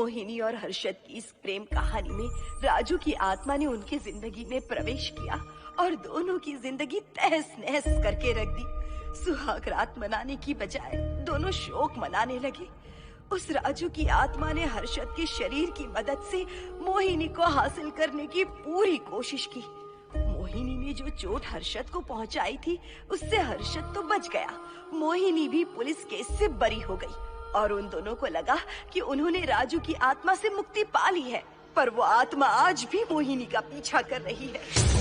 मोहिनी और हर्षद की इस प्रेम कहानी में राजू की आत्मा ने उनकी जिंदगी में प्रवेश किया और दोनों की जिंदगी तहस नहस करके रख दी। सुहाग रात मनाने की बजाय दोनों शोक मनाने लगे। उस राजू की आत्मा ने हर्षद के शरीर की मदद से मोहिनी को हासिल करने की पूरी कोशिश की। मोहिनी ने जो चोट हर्षद को पहुंचाई थी, उससे हर्षद तो बच गया, मोहिनी भी पुलिस केस से बरी हो गई और उन दोनों को लगा कि उन्होंने राजू की आत्मा से मुक्ति पा ली है, पर वो आत्मा आज भी मोहिनी का पीछा कर रही है।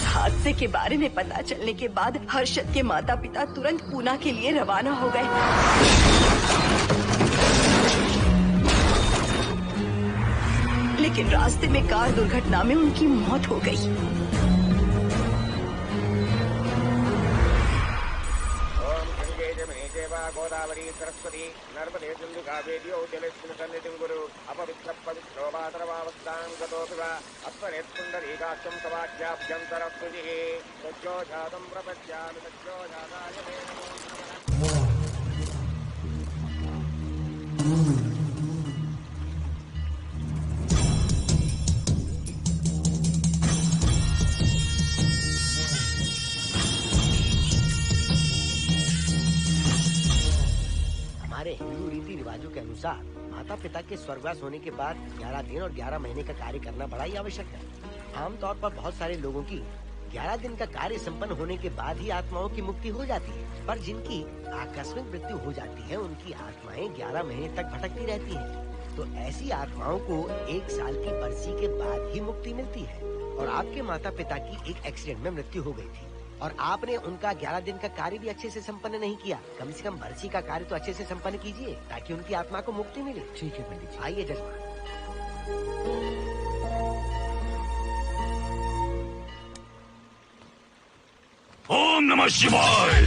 हादसे के बारे में पता चलने के बाद हर्षद के माता पिता तुरंत पूना के लिए रवाना हो गए। लेकिन रास्ते में कार दुर्घटना में उनकी मौत हो गई। गोदावरी सरस्वती नर्मदे सिंधु कावेर्यो जलेस्मिन् सन्निधिं कुरु अपवित्रः पवित्रो वातरवावस्थां गतोऽपि वा अस्मरेत्पुण्डरीकाक्षं तवाख्याभ्यन्तरस्तुतिः सज्जो जातं प्रपश्यामि सज्जो जाताय मे नमो नमः। हिंदू रीति रिवाजों के अनुसार माता पिता के स्वर्गवास होने के बाद 11 दिन और 11 महीने का कार्य करना बड़ा ही आवश्यक है। आमतौर पर बहुत सारे लोगों की 11 दिन का कार्य संपन्न होने के बाद ही आत्माओं की मुक्ति हो जाती है, पर जिनकी आकस्मिक मृत्यु हो जाती है उनकी आत्माएं 11 महीने तक भटकती रहती हैं। तो ऐसी आत्माओं को 1 साल की बरसी के बाद ही मुक्ति मिलती है। और आपके माता पिता की एक एक्सीडेंट में मृत्यु हो गई थी और आपने उनका 11 दिन का कार्य भी अच्छे से संपन्न नहीं किया। कम से कम बरसी का कार्य तो अच्छे से संपन्न कीजिए ताकि उनकी आत्मा को मुक्ति मिले। ठीक है पंडित जी। आइए जजमान। ओम नमः शिवाय।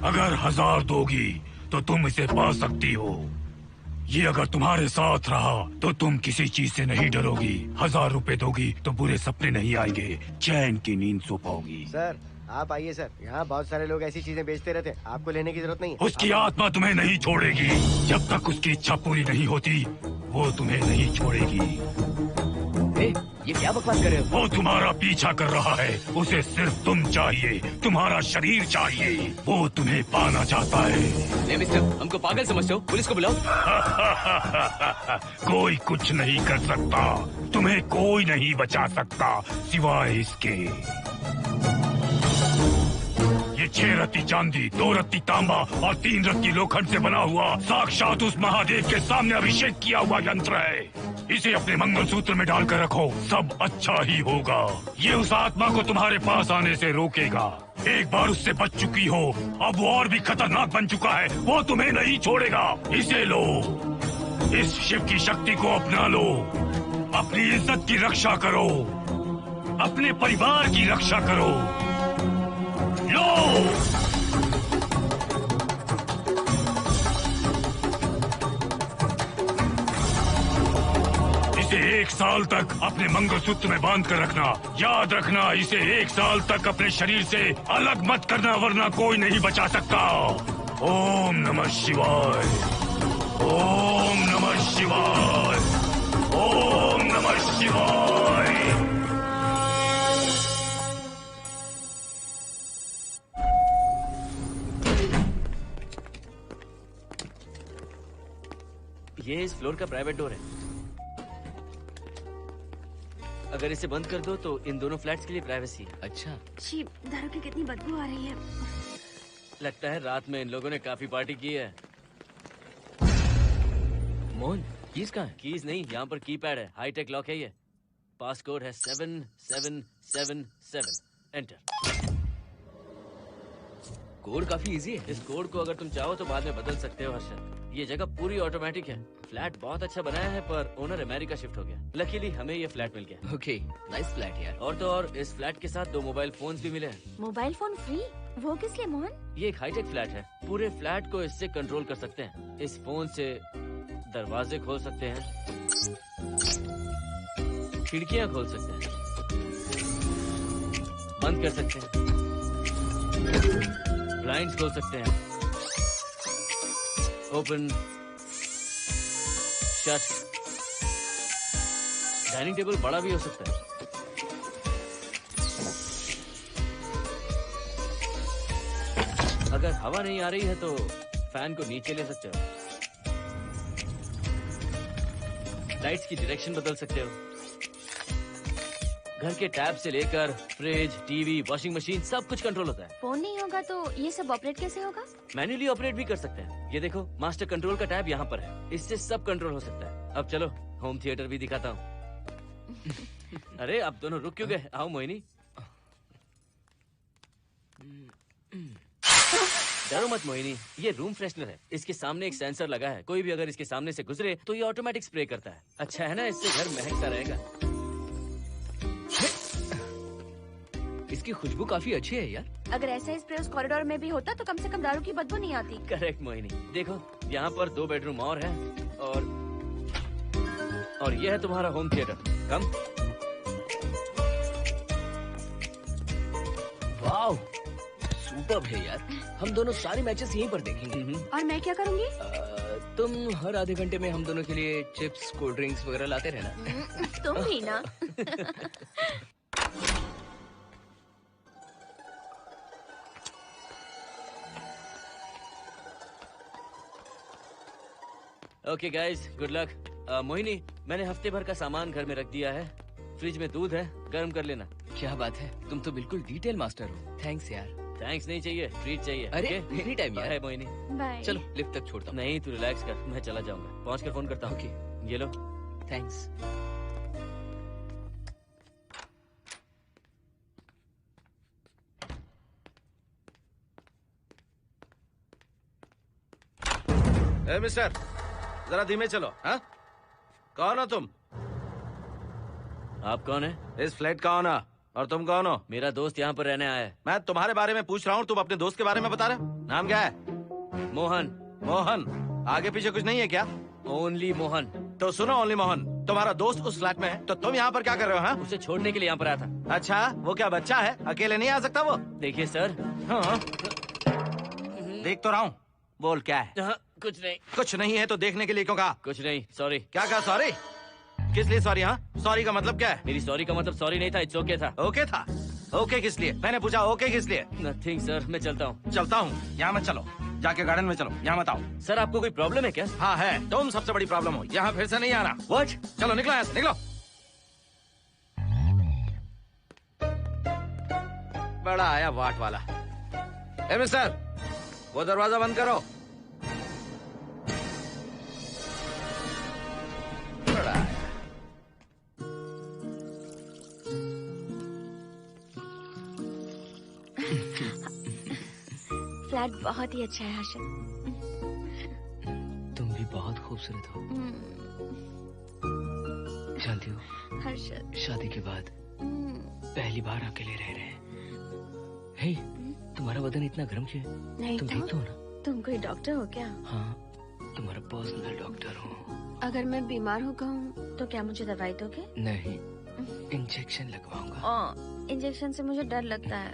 अगर 1000 दोगी तो तुम इसे पा सकती हो। ये अगर तुम्हारे साथ रहा तो तुम किसी चीज से नहीं डरोगी। 1000 रुपए दोगी तो बुरे सपने नहीं आएंगे, चैन की नींद सो पाओगी। सर आप आइए सर, यहाँ बहुत सारे लोग ऐसी चीजें बेचते रहते हैं, आपको लेने की जरूरत नहीं है। उसकी आत्मा तुम्हें नहीं छोड़ेगी। जब तक उसकी इच्छा पूरी नहीं होती वो तुम्हें नहीं छोड़ेगी। ये क्या बकवास कर रहे हो? वो तुम्हारा पीछा कर रहा है, उसे सिर्फ तुम चाहिए, तुम्हारा शरीर चाहिए, वो तुम्हें पाना चाहता है। मिस्टर, हमको पागल समझते हो? पुलिस को बुलाओ। कोई कुछ नहीं कर सकता, तुम्हें कोई नहीं बचा सकता सिवाय इसके। ये 6 रत्ती चांदी, 2 रत्ती तांबा और 3 रत्ती लोखंड से बना हुआ साक्षात उस महादेव के सामने अभिषेक किया हुआ यंत्र है। इसे अपने मंगलसूत्र में डालकर रखो, सब अच्छा ही होगा। ये उस आत्मा को तुम्हारे पास आने से रोकेगा। एक बार उससे बच चुकी हो, अब वो और भी खतरनाक बन चुका है, वो तुम्हें नहीं छोड़ेगा। इसे लो, इस शिव की शक्ति को अपना लो, अपनी इज्जत की रक्षा करो, अपने परिवार की रक्षा करो। लो! इसे 1 साल तक अपने मंगलसूत्र में बांध कर रखना। याद रखना, इसे 1 साल तक अपने शरीर से अलग मत करना, वरना कोई नहीं बचा सकता। ओम नमः शिवाय, ओम नमः शिवाय, ओम नमः शिवाय। ये इस फ्लोर का प्राइवेट डोर है। अगर इसे बंद कर दो तो इन दोनों फ्लैट्स के लिए प्राइवेसी है। अच्छा, छी, दारू की कितनी बदबू आ रही है। लगता है रात में इन लोगों ने काफी पार्टी की है। मोहन, कीज कहाँ है? कीज नहीं, यहाँ पर कीपैड है। हाईटेक लॉक है ये। पासकोड है 7777। एंटर। कोड काफी इजी है। इस कोड को अगर तुम चाहो तो बाद में बदल सकते हो हर्षद। ये जगह पूरी ऑटोमेटिक है। फ्लैट बहुत अच्छा बनाया है, पर ओनर अमेरिका शिफ्ट हो गया। लकीली हमें ये फ्लैट मिल गया। ओके, नाइस फ्लैट यार। और तो और इस फ्लैट के साथ 2 मोबाइल फोन्स भी मिले हैं। Mobile phone free? वो किस लिए मोहन? ये एक हाईटेक फ्लैट है। पूरे फ्लैट को इससे कंट्रोल कर सकते हैं। इस फोन से दरवाजे खोल सकते हैं, खिड़कियां खोल सकते हैं, बंद कर सकते हैं, ब्लाइंड्स खोल सकते हैं, ओपन, शट। डाइनिंग टेबल बड़ा भी हो सकता है। अगर हवा नहीं आ रही है तो फैन को नीचे ले सकते हो। लाइट्स की डायरेक्शन बदल सकते हो। घर के टैब से लेकर फ्रिज, टीवी, वॉशिंग मशीन सब कुछ कंट्रोल होता है। फोन नहीं होगा तो ये सब ऑपरेट कैसे होगा? मैन्युअली ऑपरेट भी कर सकते हैं। ये देखो, मास्टर कंट्रोल का टैब यहाँ पर है। इससे सब कंट्रोल हो सकता है। अब चलो होम थिएटर भी दिखाता हूँ। अरे आप दोनों रुक क्यों गए? आओ मोहिनी। डरो मत मोहिनी, ये रूम फ्रेशनर है। इसके सामने एक सेंसर लगा है। कोई भी अगर इसके सामने से गुजरे तो ये ऑटोमेटिक स्प्रे करता है। अच्छा है ना, इससे घर महकता रहेगा। इसकी खुशबू काफी अच्छी है यार। अगर ऐसा स्प्रे उस कॉरिडोर में भी होता तो कम से कम दारू की बदबू नहीं आती। करेक्ट मोहिनी। देखो, यहाँ पर 2 बेडरूम और है, और ये है तुम्हारा होम थिएटर। कम। वाओ, सुपर्ब है यार। हम दोनों सारे मैचेस यहीं पर देखेंगे। और मैं क्या करूँगी? तुम हर आधे घंटे में हम दोनों के लिए चिप्स, कोल्ड ड्रिंक्स वगैरह लाते रहना। तुम भी ना। Okay guys, good luck. Mohini, मैंने हफ्ते भर का सामान घर में रख दिया है। फ्रिज में दूध है, गर्म कर लेना। क्या बात है, तुम तो बिल्कुल डिटेल मास्टर हो। थैंक्स यार। थैंक्स नहीं चाहिए, ट्रीट चाहिए। अरे एनी टाइम यार। मोहिनी, बाय। चलो लिफ्ट तक छोड़ता हूँ। नहीं, तू रिलैक्स कर, मैं चला जाऊंगा। पहुँच कर फोन करता हूँ। ओके, ये लो। थैंक्स। ए मिस्टर, जरा धीमे चलो। हाँ, कौन हो तुम? आप कौन है? इस फ्लैट का ओनर। और तुम कौन हो? मेरा दोस्त यहाँ पर रहने आया है। मैं तुम्हारे बारे में पूछ रहा हूँ, तुम अपने दोस्त के बारे में बता रहे हो। नाम क्या है? मोहन। मोहन? आगे पीछे कुछ नहीं है क्या? ओनली मोहन। तो सुनो ओनली मोहन, तुम्हारा दोस्त उस फ्लैट में है, तो तुम यहाँ पर क्या कर रहे हो? हाँ, उसे छोड़ने के लिए यहाँ पर आया था। अच्छा, वो क्या बच्चा है? अकेले नहीं आ सकता वो? देखिए सर। हाँ, देख तो रहा हूँ। बोल क्या है? हाँ, कुछ नहीं। कुछ नहीं है तो देखने के लिए क्यों कहा? कुछ नहीं, सॉरी। क्या कहा? सॉरी? किस लिए सॉरी? हाँ, सॉरी का मतलब क्या है? मेरी सॉरी का मतलब सॉरी नहीं था, इट्स ओके था। ओके था? ओके किस लिए? मैंने पूछा ओके किस लिए? नथिंग सर, मैं चलता हूँ। चलता हूँ? यहाँ मत चलो, जाके गार्डन में चलो। यहाँ मत आओ। सर, आपको कोई प्रॉब्लम है क्या? हाँ है, तुम सबसे बड़ी प्रॉब्लम हो। यहाँ फिर से नहीं आना। व्हाट? चलो निकलो यहाँ से, निकलो। बड़ा आया वाट वाला। ए मिस्टर, वो दरवाजा बंद करो। बड़ा आया। फ्लैट बहुत ही अच्छा है हर्षद। तुम भी बहुत खूबसूरत हो। जानती हो, हर्षद, शादी के बाद पहली बार अकेले रह रहे हैं। हे, तुम्हारा बदन इतना गर्म क्यों है? नहीं तुम ठीक तो हो ना? तुम कोई डॉक्टर हो क्या? हाँ, तुम्हारा पर्सनल डॉक्टर हूँ। अगर मैं बीमार हो गऊँ तो क्या मुझे दवाई दोगे? नहीं, इंजेक्शन लगवाऊंगा। इंजेक्शन से मुझे डर लगता है।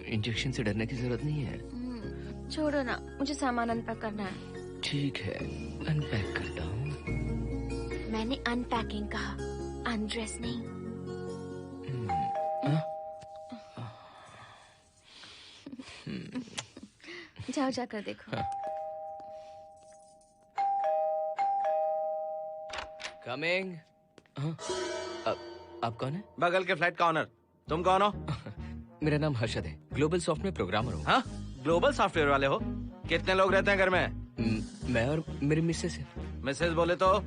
इंजेक्शन से डरने की जरूरत नहीं है। छोड़ो ना, मुझे सामान अनपैक करना है। ठीक है, अनपैक करता हूँ। मैंने अनपैकिंग कहा, अनड्रेस नहीं। जाओ जाकर देखो। कमिंग। आप कौन है? बगल के फ्लैट का ऑनर। तुम कौन हो? मेरा नाम हर्षद है, ग्लोबल सॉफ्टवेयर प्रोग्रामर हूँ। हाँ, ग्लोबल सॉफ्टवेयर वाले हो? कितने लोग रहते हैं घर में? मैं और मेरी मिसेस है। मिसेस बोले तो?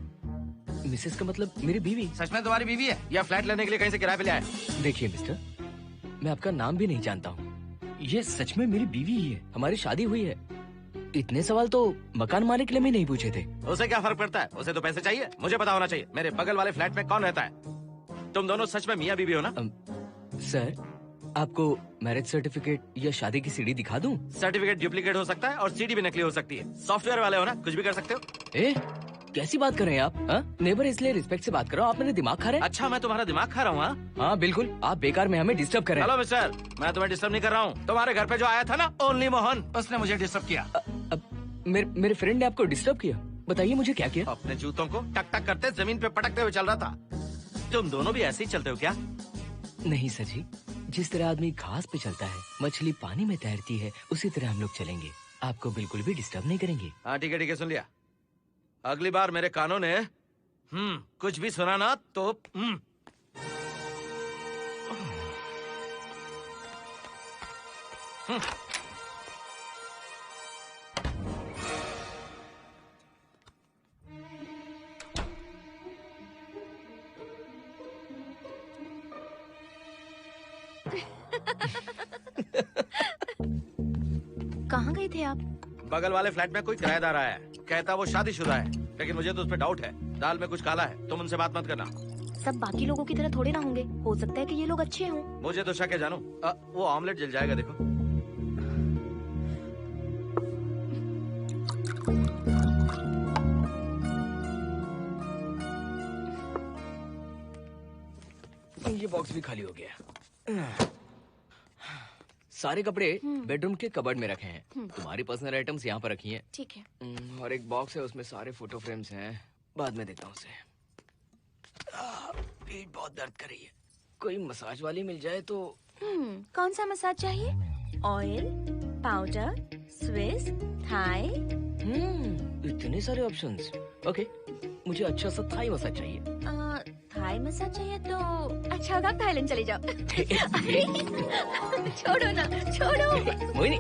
मिसेस का मतलब मेरी बीवी। सच में तुम्हारी बीवी है या फ्लैट लेने के लिए कहीं से किराए पे ले आए? देखिए मिस्टर, मैं आपका नाम भी नहीं जानता हूँ। ये सच में मेरी बीवी ही है, हमारी शादी हुई है। इतने सवाल तो मकान मालिक ने भी नहीं पूछे थे। उसे क्या फर्क पड़ता है? उसे तो पैसे चाहिए, मुझे पता होना चाहिए। मेरे बगल वाले फ्लैट में कौन रहता है? तुम दोनों सच में मियाँ बीवी हो ना? सर, आपको मैरिज सर्टिफिकेट या शादी की सीडी दिखा दूं? सर्टिफिकेट डुप्लीकेट हो सकता है और सीडी भी नकली हो सकती है। सॉफ्टवेयर वाले हो ना, कुछ भी कर सकते हो। ए, कैसी बात कर रहे हैं आप? नेबर, इसलिए रिस्पेक्ट से बात कर रहा हूँ। आप मेरे दिमाग खा रहे हैं? अच्छा, मैं तुम्हारा दिमाग खा रहा हूँ? हाँ बिल्कुल, आप बेकार में हमें डिस्टर्ब कर रहे हैं। हेलो मिस्टर, मैं तुम्हें डिस्टर्ब नहीं कर रहा हूँ। तुम्हारे घर पे जो आया था ना, ओनली मोहन, उसने मुझे डिस्टर्ब किया। मेरे फ्रेंड ने आपको डिस्टर्ब किया? बताइए मुझे क्या किया? अपने जूतों को टक टक करते जमीन पे पटकते हुए चल रहा था। तुम दोनों भी ऐसे ही चलते हो क्या? नहीं सर जी, जिस तरह आदमी घास पे चलता है, मछली पानी में तैरती है, उसी तरह हम लोग चलेंगे। आपको बिल्कुल भी डिस्टर्ब नहीं करेंगे। हाँ ठीक है, सुन लिया। अगली बार मेरे कानों ने कुछ भी सुना ना तो कहाँ गए थे आप? बगल वाले फ्लैट में कोई किराएदार आया है, कहता वो शादीशुदा है, लेकिन मुझे तो उस पर डाउट है। दाल में कुछ काला है, तुम उनसे बात मत करना। सब बाकी लोगों की तरह थोड़े ना होंगे, हो सकता है कि ये लोग अच्छे हों। मुझे तो शक है जानू। वो ऑमलेट जल जाएगा, देखो। ये बॉक्स भी खाली हो गया। सारे कपड़े बेडरूम के कबर्ड में रखे हैं। तुम्हारी पर्सनल आइटम्स यहाँ पर रखी हैं। ठीक है। और एक बॉक्स है, उसमें सारे फोटो फ्रेम्स हैं। बाद में देता हूँ उसे। पीठ बहुत दर्द कर रही है, कोई मसाज वाली मिल जाए तो। कौन सा मसाज चाहिए? Oil, powder, Swiss, Thai? इतने सारे ऑप्शंस। ओके, मुझे अच्छा सा थाई मसाज चाहिए। थाई मसाज चाहिए तो अच्छा होगा थाईलैंड चले जाओ। छोड़ो ना, छोड़ो। मोहिनी।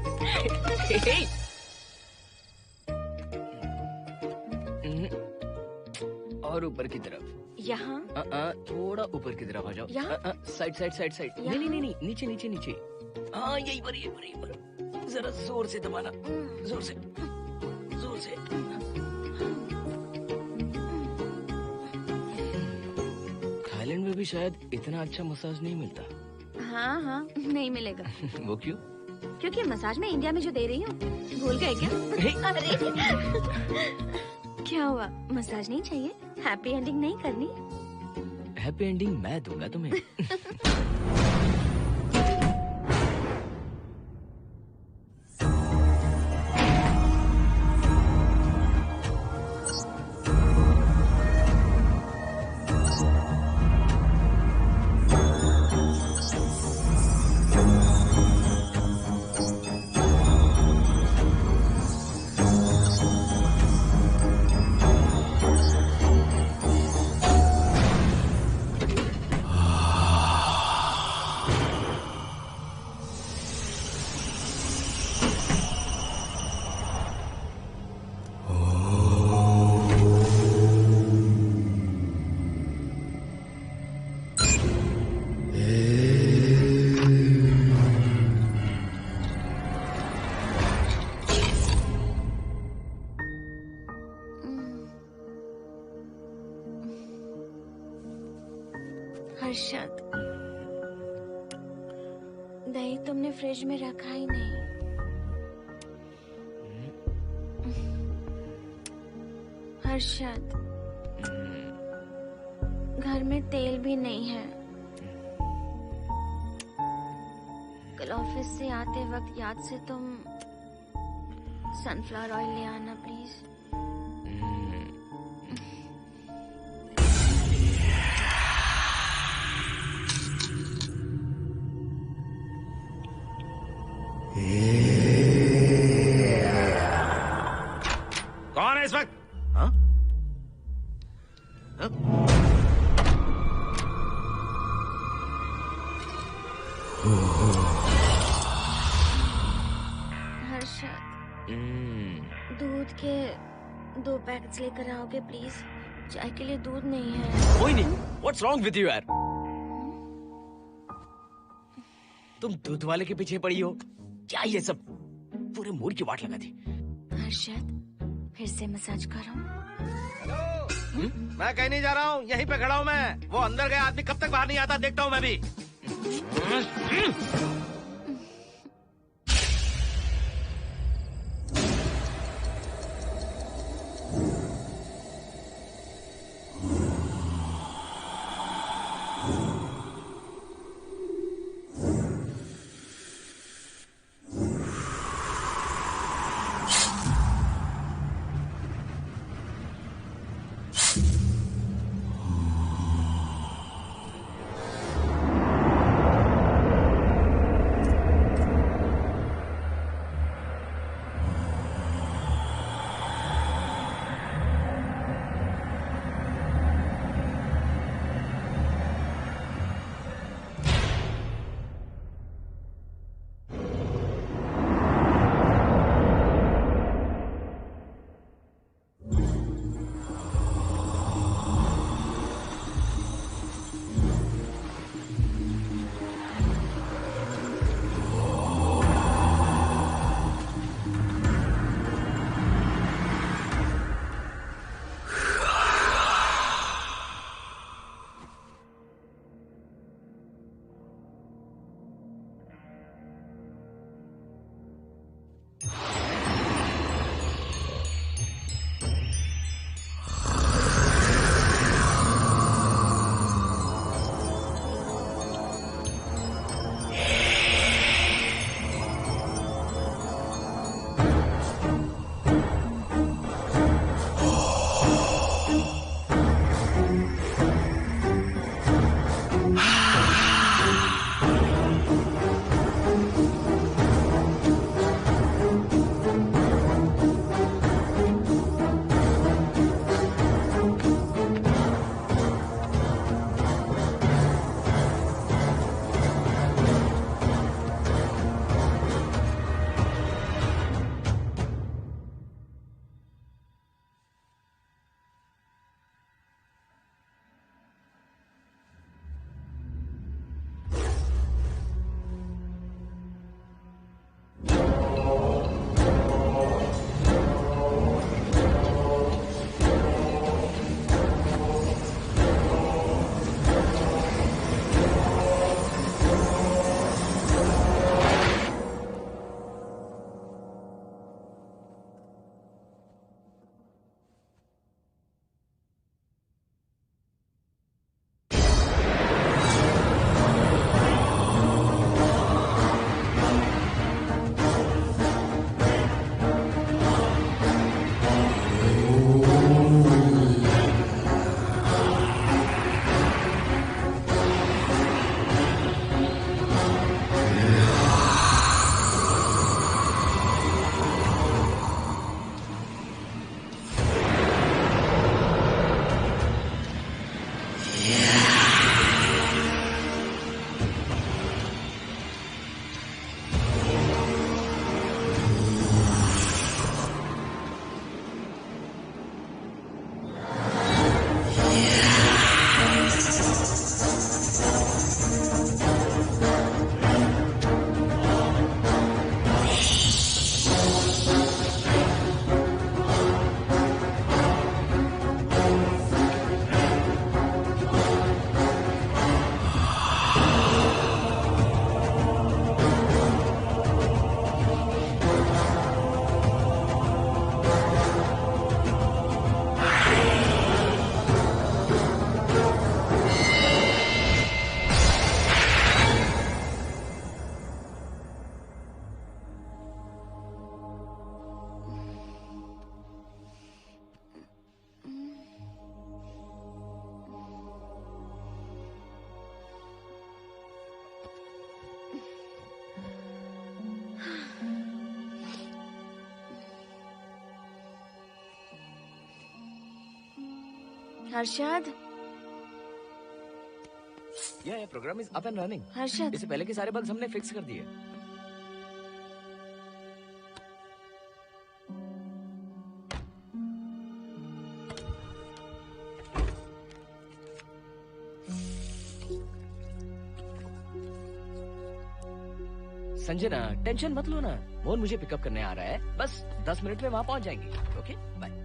और ऊपर की तरफ। यहाँ? थोड़ा ऊपर की तरफ आ जाओ। यहाँ? Side side side side. नहीं नहीं नहीं, नीचे नीचे नीचे। हाँ यही पर, यही पर, यही पर। जरा जोर से दबाना, जोर से, जोर से। थाईलैंड में भी शायद इतना अच्छा मसाज नहीं मिलता। हाँ हाँ, नहीं मिलेगा। वो क्यों? क्योंकि मसाज मैं इंडिया में जो दे रही हूँ, भूल गए क्या? अरे क्या हुआ, मसाज नहीं चाहिए? हैप्पी एंडिंग नहीं करनी? हैप्पी एंडिंग मैं दूंगा तुम्हें। हर्षद, दही तुमने फ्रिज में रखा ही नहीं। हर्षद, घर में तेल भी नहीं है। कल ऑफिस से आते वक्त याद से तुम सनफ्लावर ऑयल ले आना प्लीज। कौन है इस वक्त? हाँ? हाँ? हर्षद, दूध के 2 पैकेट्स लेकर आओगे प्लीज? चाय के लिए दूध नहीं है। कोई नहीं। What's wrong with you यार? तुम दूध वाले के पीछे पड़ी हो क्या? ये सब पूरे मूड की वाट लगा दी। हर्षद, फिर से मसाज करो। मैं कहीं नहीं जा रहा हूँ, यहीं पे खड़ा हूँ मैं। वो अंदर गया आदमी कब तक बाहर नहीं आता, देखता हूँ मैं भी। हर्षद, ये program is up and running. Harshad, इससे पहले के सारे बग्स हमने फिक्स कर दिए। संजना, टेंशन मत लो ना, मोहन मुझे पिकअप करने आ रहा है, बस 10 मिनट में वहां पहुंच जाएंगे। Okay bye.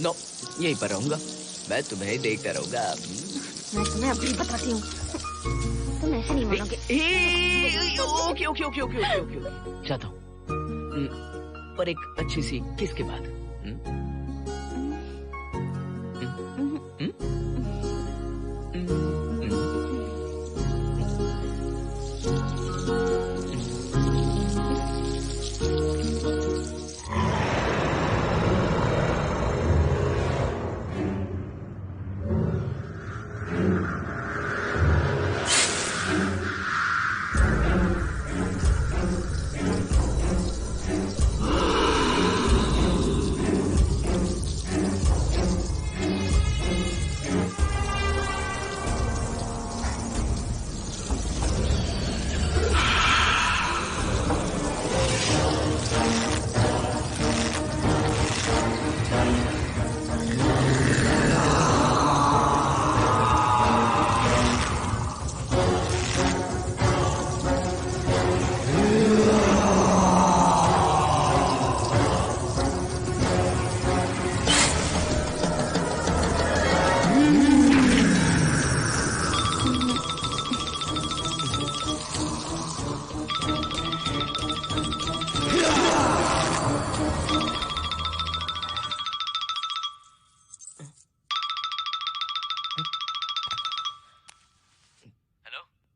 नो, यहीं पर रहूंगा, मैं तुम्हें देखता रहूंगा। मैं तुम्हें अभी बताती हूँ, तुम ऐसे नहीं मानोगे। Okay okay okay okay okay okay, चाहता हूँ, पर एक अच्छी सी किस के बाद।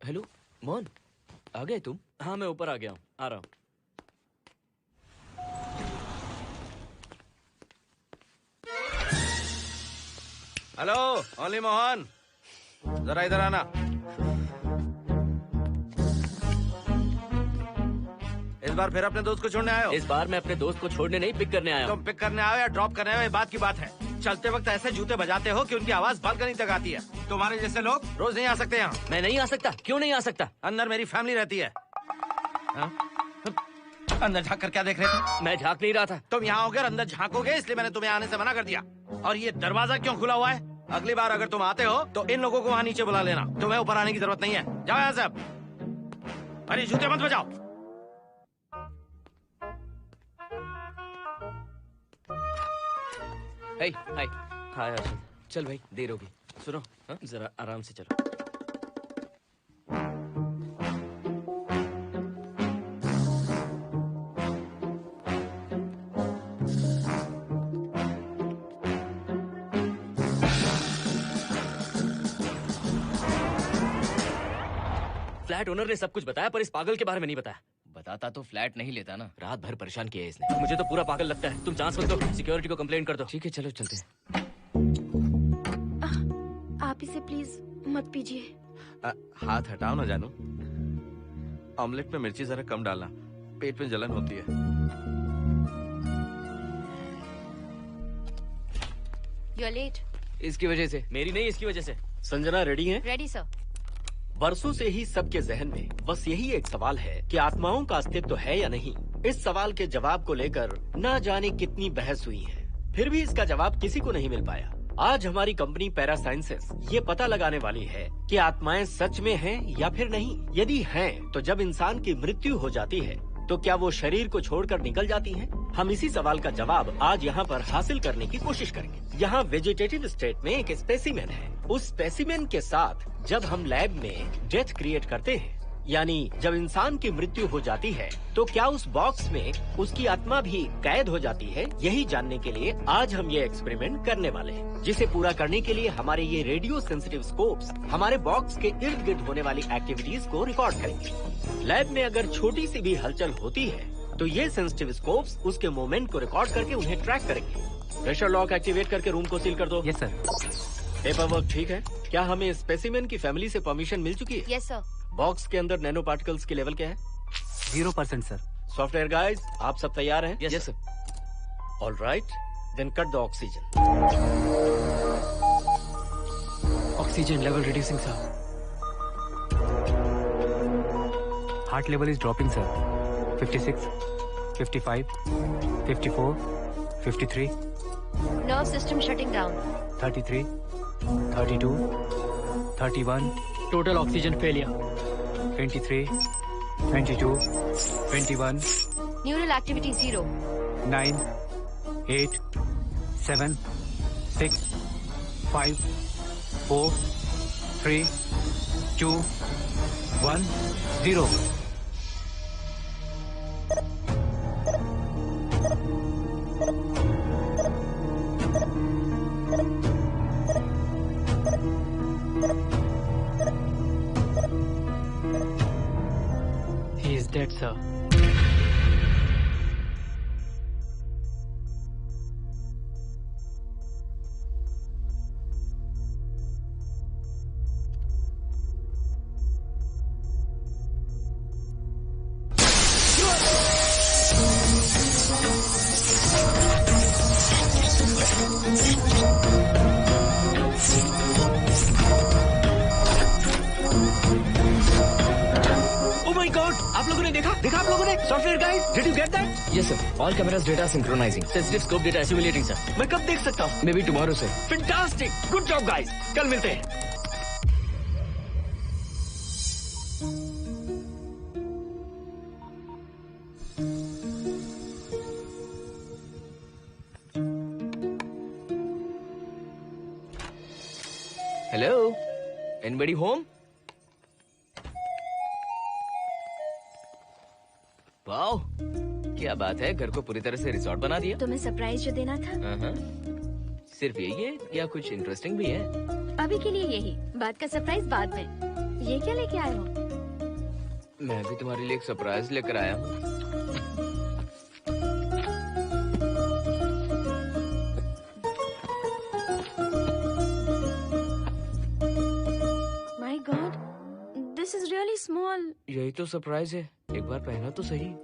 हेलो मोहन, आ गए तुम? हाँ मैं ऊपर आ गया हूँ, आ रहा हूँ। हेलो ओनली मोहन, जरा इधर आना। इस बार फिर अपने दोस्त को छोड़ने आए हो? इस बार मैं अपने दोस्त को छोड़ने नहीं, पिक करने आया हूँ। तुम पिक करने आए या ड्रॉप करने आए, ये बात की बात है। चलते वक्त ऐसे जूते बजाते हो कि उनकी आवाज बालकनी तक आती है। तुम्हारे जैसे लोग रोज नहीं आ सकते यहाँ। मैं नहीं आ सकता? क्यों नहीं आ सकता? अंदर मेरी फैमिली रहती है। अंदर झांक कर क्या देख रहे थे? मैं झांक नहीं रहा था। तुम यहाँ होकर अंदर झांकोगे, इसलिए मैंने तुम्हें आने से मना कर दिया। और ये दरवाजा क्यों खुला हुआ है? अगली बार अगर तुम आते हो तो इन लोगों को वहाँ नीचे बुला लेना, तुम्हें ऊपर आने की जरूरत नहीं है। जाओ यहाँ से अब। अरे जूते मत बजाओ। हाय हाय हाय हर्षद, चल भाई देर होगी। सुनो हाँ, जरा आराम से चलो। फ्लैट ओनर ने सब कुछ बताया पर इस पागल के बारे में नहीं बताया। बताता तो फ्लैट नहीं लेता ना। रात भर परेशान किया है इसने मुझे तो पूरा पागल लगता है। तुम चांस मत दो, सिक्योरिटी को कंप्लेंट कर दो। ठीक है चलो चलते हैं। आप इसे प्लीज मत पीजिए। हाथ हटाओ ना जानू। ऑमलेट में मिर्ची जरा कम डालना, पेट में जलन होती है। You're late. इसकी वजह से। मेरी नहीं, इसकी वजह से। संजना रेडी हैं? Ready, sir. बरसों से ही सबके जहन में बस यही एक सवाल है कि आत्माओं का अस्तित्व है या नहीं। इस सवाल के जवाब को लेकर ना जाने कितनी बहस हुई है, फिर भी इसका जवाब किसी को नहीं मिल पाया। आज हमारी कंपनी पैरा साइंसेस ये पता लगाने वाली है कि आत्माएं सच में हैं या फिर नहीं। यदि हैं, तो जब इंसान की मृत्यु हो जाती है तो क्या वो शरीर को छोड़कर निकल जाती हैं? हम इसी सवाल का जवाब आज यहाँ पर हासिल करने की कोशिश करेंगे। यहाँ वेजिटेटिव स्टेट में एक स्पेसिमेन है। उस स्पेसिमेन के साथ जब हम लैब में डेथ क्रिएट करते हैं, यानी जब इंसान की मृत्यु हो जाती है, तो क्या उस बॉक्स में उसकी आत्मा भी कैद हो जाती है? यही जानने के लिए आज हम ये एक्सपेरिमेंट करने वाले हैं, जिसे पूरा करने के लिए हमारे ये रेडियो सेंसिटिव स्कोप्स हमारे बॉक्स के इर्द गिर्द होने वाली एक्टिविटीज को रिकॉर्ड करेंगे। लैब में अगर छोटी सी भी हलचल होती है तो ये सेंसिटिव स्कोप्स उसके मूवमेंट को रिकॉर्ड करके उन्हें ट्रैक करेंगे। प्रेशर लॉक एक्टिवेट करके रूम को सील कर दो। Yes sir. पेपर वर्क ठीक है? क्या हमें स्पेसिमेन की फैमिली से परमिशन मिल चुकी है? Yes, sir. बॉक्स के अंदर नैनो पार्टिकल्स की लेवल क्या है? 0% सर। सॉफ्टवेयर गाइस, आप सब तैयार हैं? Yes sir. All right, then cut the oxygen. Oxygen level reducing sir. Heart level is dropping sir. 56, 55, 54, 53, Nerve system shutting down. 33, 32, 31. Total oxygen failure. 23, 22, 21. Neural activity 0. 9, 8, 7, 6, 5, 4, 3, 2, 1, 0. He is dead, sir. आप लोगों ने देखा आप लोगों ने? Software guys, did you get that? Yes, sir. All cameras data synchronizing. Sensitive scope data assimilating sir. मैं कब देख सकता हूँ? Maybe tomorrow, sir. Fantastic, good job guys, कल मिलते हैं। Hello, anybody home? वाओ, क्या बात है, घर को पूरी तरह से रिसॉर्ट बना दिया। तुम्हें सरप्राइज जो देना था। हाँ। सिर्फ यही है या कुछ इंटरेस्टिंग भी है? अभी के लिए यही, बात का सरप्राइज बाद में। ये क्या लेके आए हो? मैं भी तुम्हारे लिए एक सरप्राइज लेकर आया हूँ। My God, this is really small. यही तो सरप्राइज है, एक बार पहना तो सही।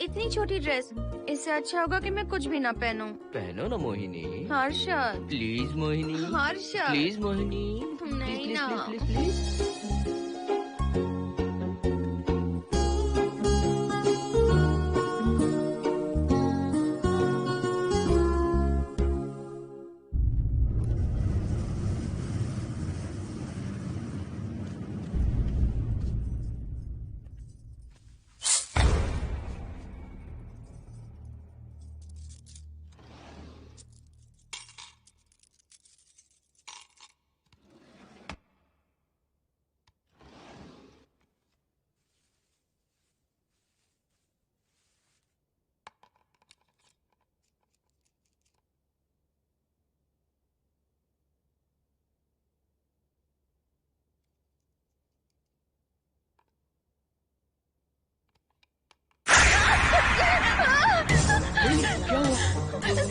इतनी छोटी ड्रेस, इससे अच्छा होगा कि मैं कुछ भी ना पहनूं। पहनो ना मोहिनी। हर्षद, प्लीज मोहिनी। हर्षद, प्लीज मोहिनी। नहीं ना। Please please.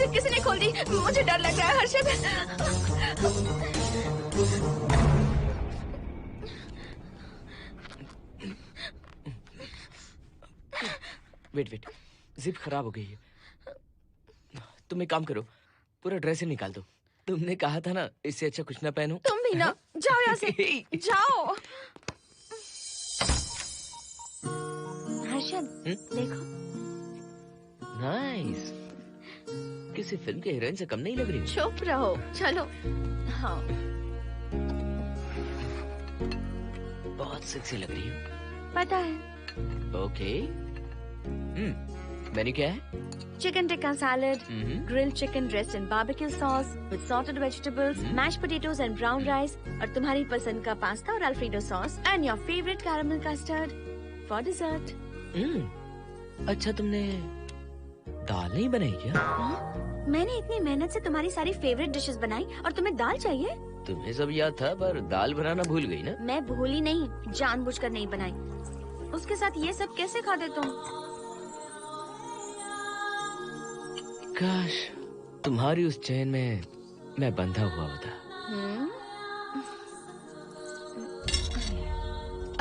जिप किसी ने खोल दी। मुझे डर लग रहा है हर्षद। वेट, जिप खराब हो गई है। तुम एक काम करो, पूरा ड्रेस ही निकाल दो। तुमने कहा था ना इससे अच्छा कुछ ना पहनो। तुम भी ना, जाओ यहाँ से, जाओ। हर्षद, देखो। नाइस। किसी फिल्म के हीरोइन से कम नहीं लग रही। चुप रहो, चलो। हाँ, बहुत सेक्सी लग रही हो। पता है। ओके। मेन्यू क्या है? Chicken tikka salad, grilled chicken dressed in barbecue sauce with salted vegetables, mashed potatoes and brown rice, और तुम्हारी पसंद का पास्ता और alfredo sauce, and your favorite caramel custard for dessert. अच्छा, तुमने दाल नहीं बनाई क्या? मैंने इतनी मेहनत से तुम्हारी सारी फेवरेट डिशेस बनाई और तुम्हें दाल चाहिए? तुम्हें सब याद था पर दाल बनाना भूल गई ना? मैं भूली नहीं, जानबूझकर नहीं बनाई। उसके साथ ये सब कैसे खाते तुम? काश तुम्हारी उस चैन में मैं बंधा हुआ होता।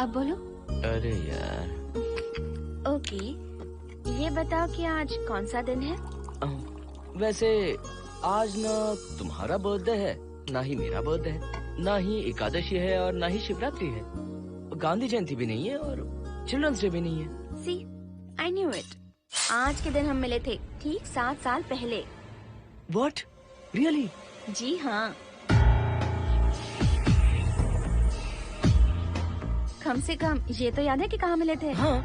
अब बोलो। अरे यार। ओके, ये बताओ कि आज कौन सा दिन है? वैसे आज ना तुम्हारा बर्थडे है, ना ही मेरा बर्थडे है, ना ही एकादशी है और ना ही शिवरात्रि है, गांधी जयंती भी नहीं है और चिल्ड्रंस डे भी नहीं है। See, I knew it. आज के दिन हम मिले थे ठीक 7 साल पहले। What? Really? जी हाँ। कम से कम ये तो याद है कि कहाँ मिले थे? हाँ,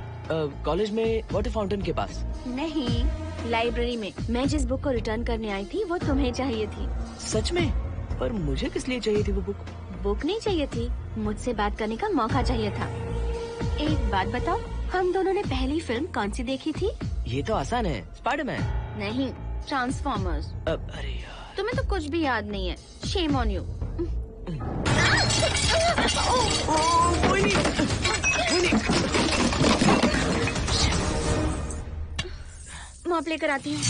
कॉलेज में वाटर फाउंटेन के पास। नहीं, लाइब्रेरी में। मैं जिस बुक को रिटर्न करने आई थी वो तुम्हें चाहिए थी। सच में? पर मुझे किस लिए चाहिए थी वो बुक? बुक नहीं चाहिए थी, मुझसे बात करने का मौका चाहिए था। एक बात बताओ, हम दोनों ने पहली फिल्म कौन सी देखी थी? ये तो आसान है, स्पाइडरमैन। नहीं, ट्रांसफॉर्मर्स। अरे यार, तुम्हें तो कुछ भी याद नहीं है। Shame on you. मॉप लेकर आती हूँ।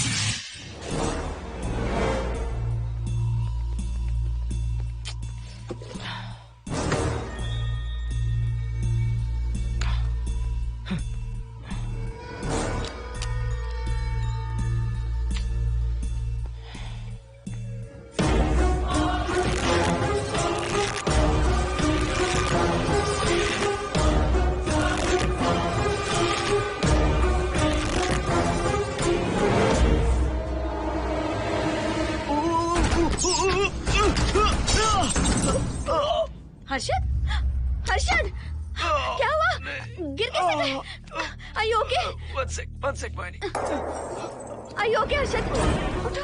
हर्षद, हर्षद, क्या हुआ? गिर कैसे गए? Are you okay? One sec, Moini. Are you okay, Harshad? उठो।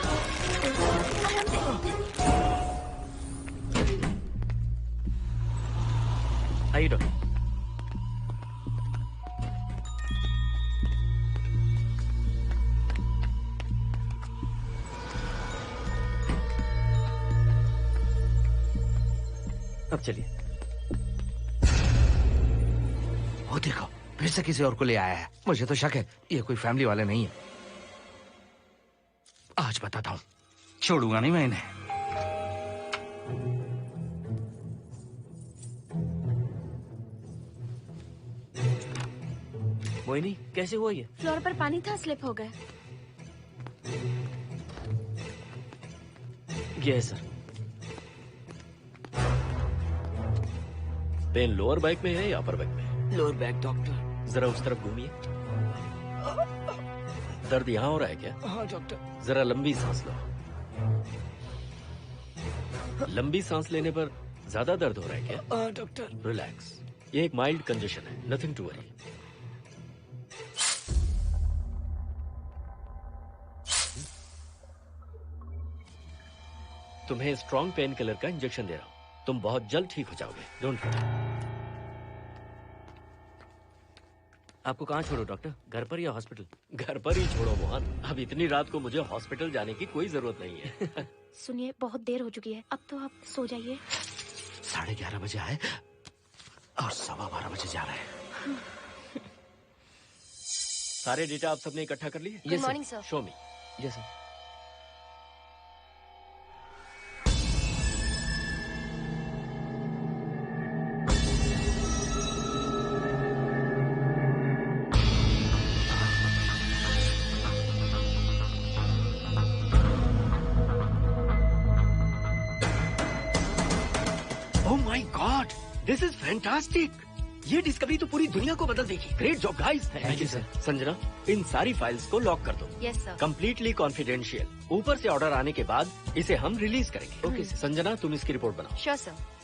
आइए डॉक्टर। अब चलिए। वो देखो, फिर से किसी और को ले आया है। मुझे तो शक है ये कोई फैमिली वाले नहीं है। आज बताता हूँ, छोड़ूंगा नहीं मैं इन्हें। मोहिनी, कैसे हुआ ये? फ्लोर पर पानी था, स्लिप हो गए। ये है सर। पेन लोअर बैक में है या अपर बैक में? Lower back doctor. जरा उस तरफ घूमिए। दर्द यहाँ हो रहा है क्या? हाँ डॉक्टर। जरा लंबी सांस लो। लंबी सांस लेने पर ज्यादा दर्द हो रहा है क्या? हाँ डॉक्टर। रिलैक्स, ये एक माइल्ड कंजेशन है, नथिंग टू वरी। तुम्हें स्ट्रॉन्ग पेन किलर का इंजेक्शन दे रहा हूँ, तुम बहुत जल्द ठीक हो जाओगे। Don't worry. आपको कहाँ छोड़ो डॉक्टर, घर पर या हॉस्पिटल? घर पर ही छोड़ो मोहन, अब इतनी रात को मुझे हॉस्पिटल जाने की कोई जरूरत नहीं है। सुनिए, बहुत देर हो चुकी है, अब तो आप सो जाइए। 11:30 बजे आए और 12:15 बजे जा रहे हैं। सारे डेटा आप सबने इकट्ठा कर लिए? Good morning, sir. Show me. Yes sir. This is fantastic. ये डिस्कवरी तो पूरी दुनिया को बदल देगी। Great job guys. Thank you sir. Sanjana, इन सारी फाइल्स को लॉक कर दो। Yes sir. Completely confidential. ऊपर से ऑर्डर आने के बाद इसे हम रिलीज करेंगे। ओके संजना, तुम इसकी रिपोर्ट बनाओ। Sure sir.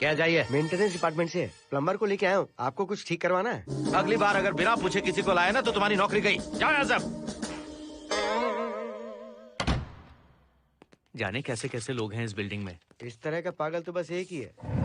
क्या जाइए? मेंटेनेंस डिपार्टमेंट से प्लम्बर को लेके आया हूँ। आपको कुछ ठीक करवाना है? अगली बार अगर बिना पूछे किसी को लाए ना तो तुम्हारी नौकरी गई। जाओ यहाँ सब। जाने कैसे कैसे लोग हैं इस बिल्डिंग में। इस तरह का पागल तो बस एक ही है।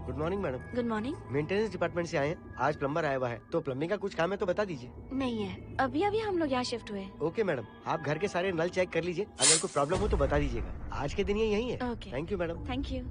Good morning madam. Good morning. Maintenance department से आए हैं। आज प्लम्बर आया हुआ है, तो प्लम्बिंग का कुछ काम है तो बता दीजिए। नहीं है, अभी अभी हम लोग यहाँ शिफ्ट हुए। ओके मैडम, आप घर के सारे नल चेक कर लीजिए, अगर कोई प्रॉब्लम हो तो बता दीजिएगा। आज के दिन ये यही है। Okay. Thank you madam. Thank you.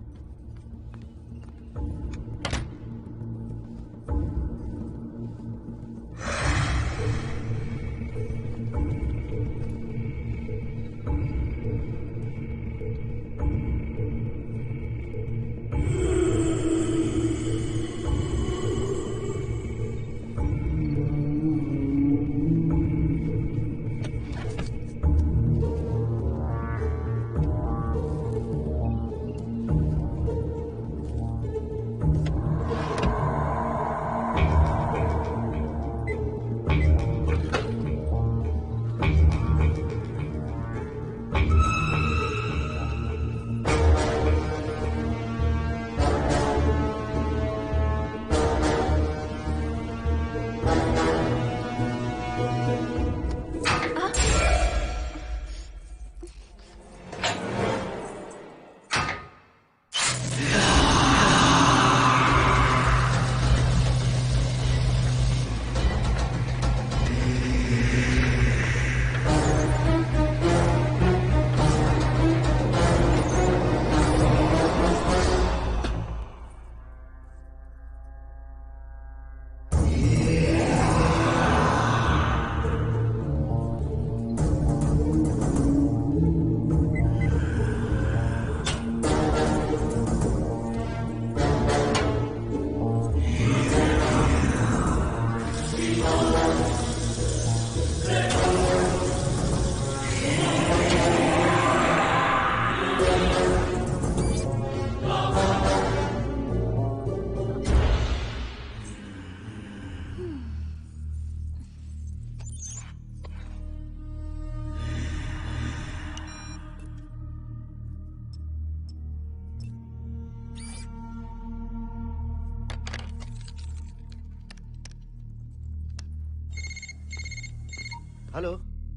Hello,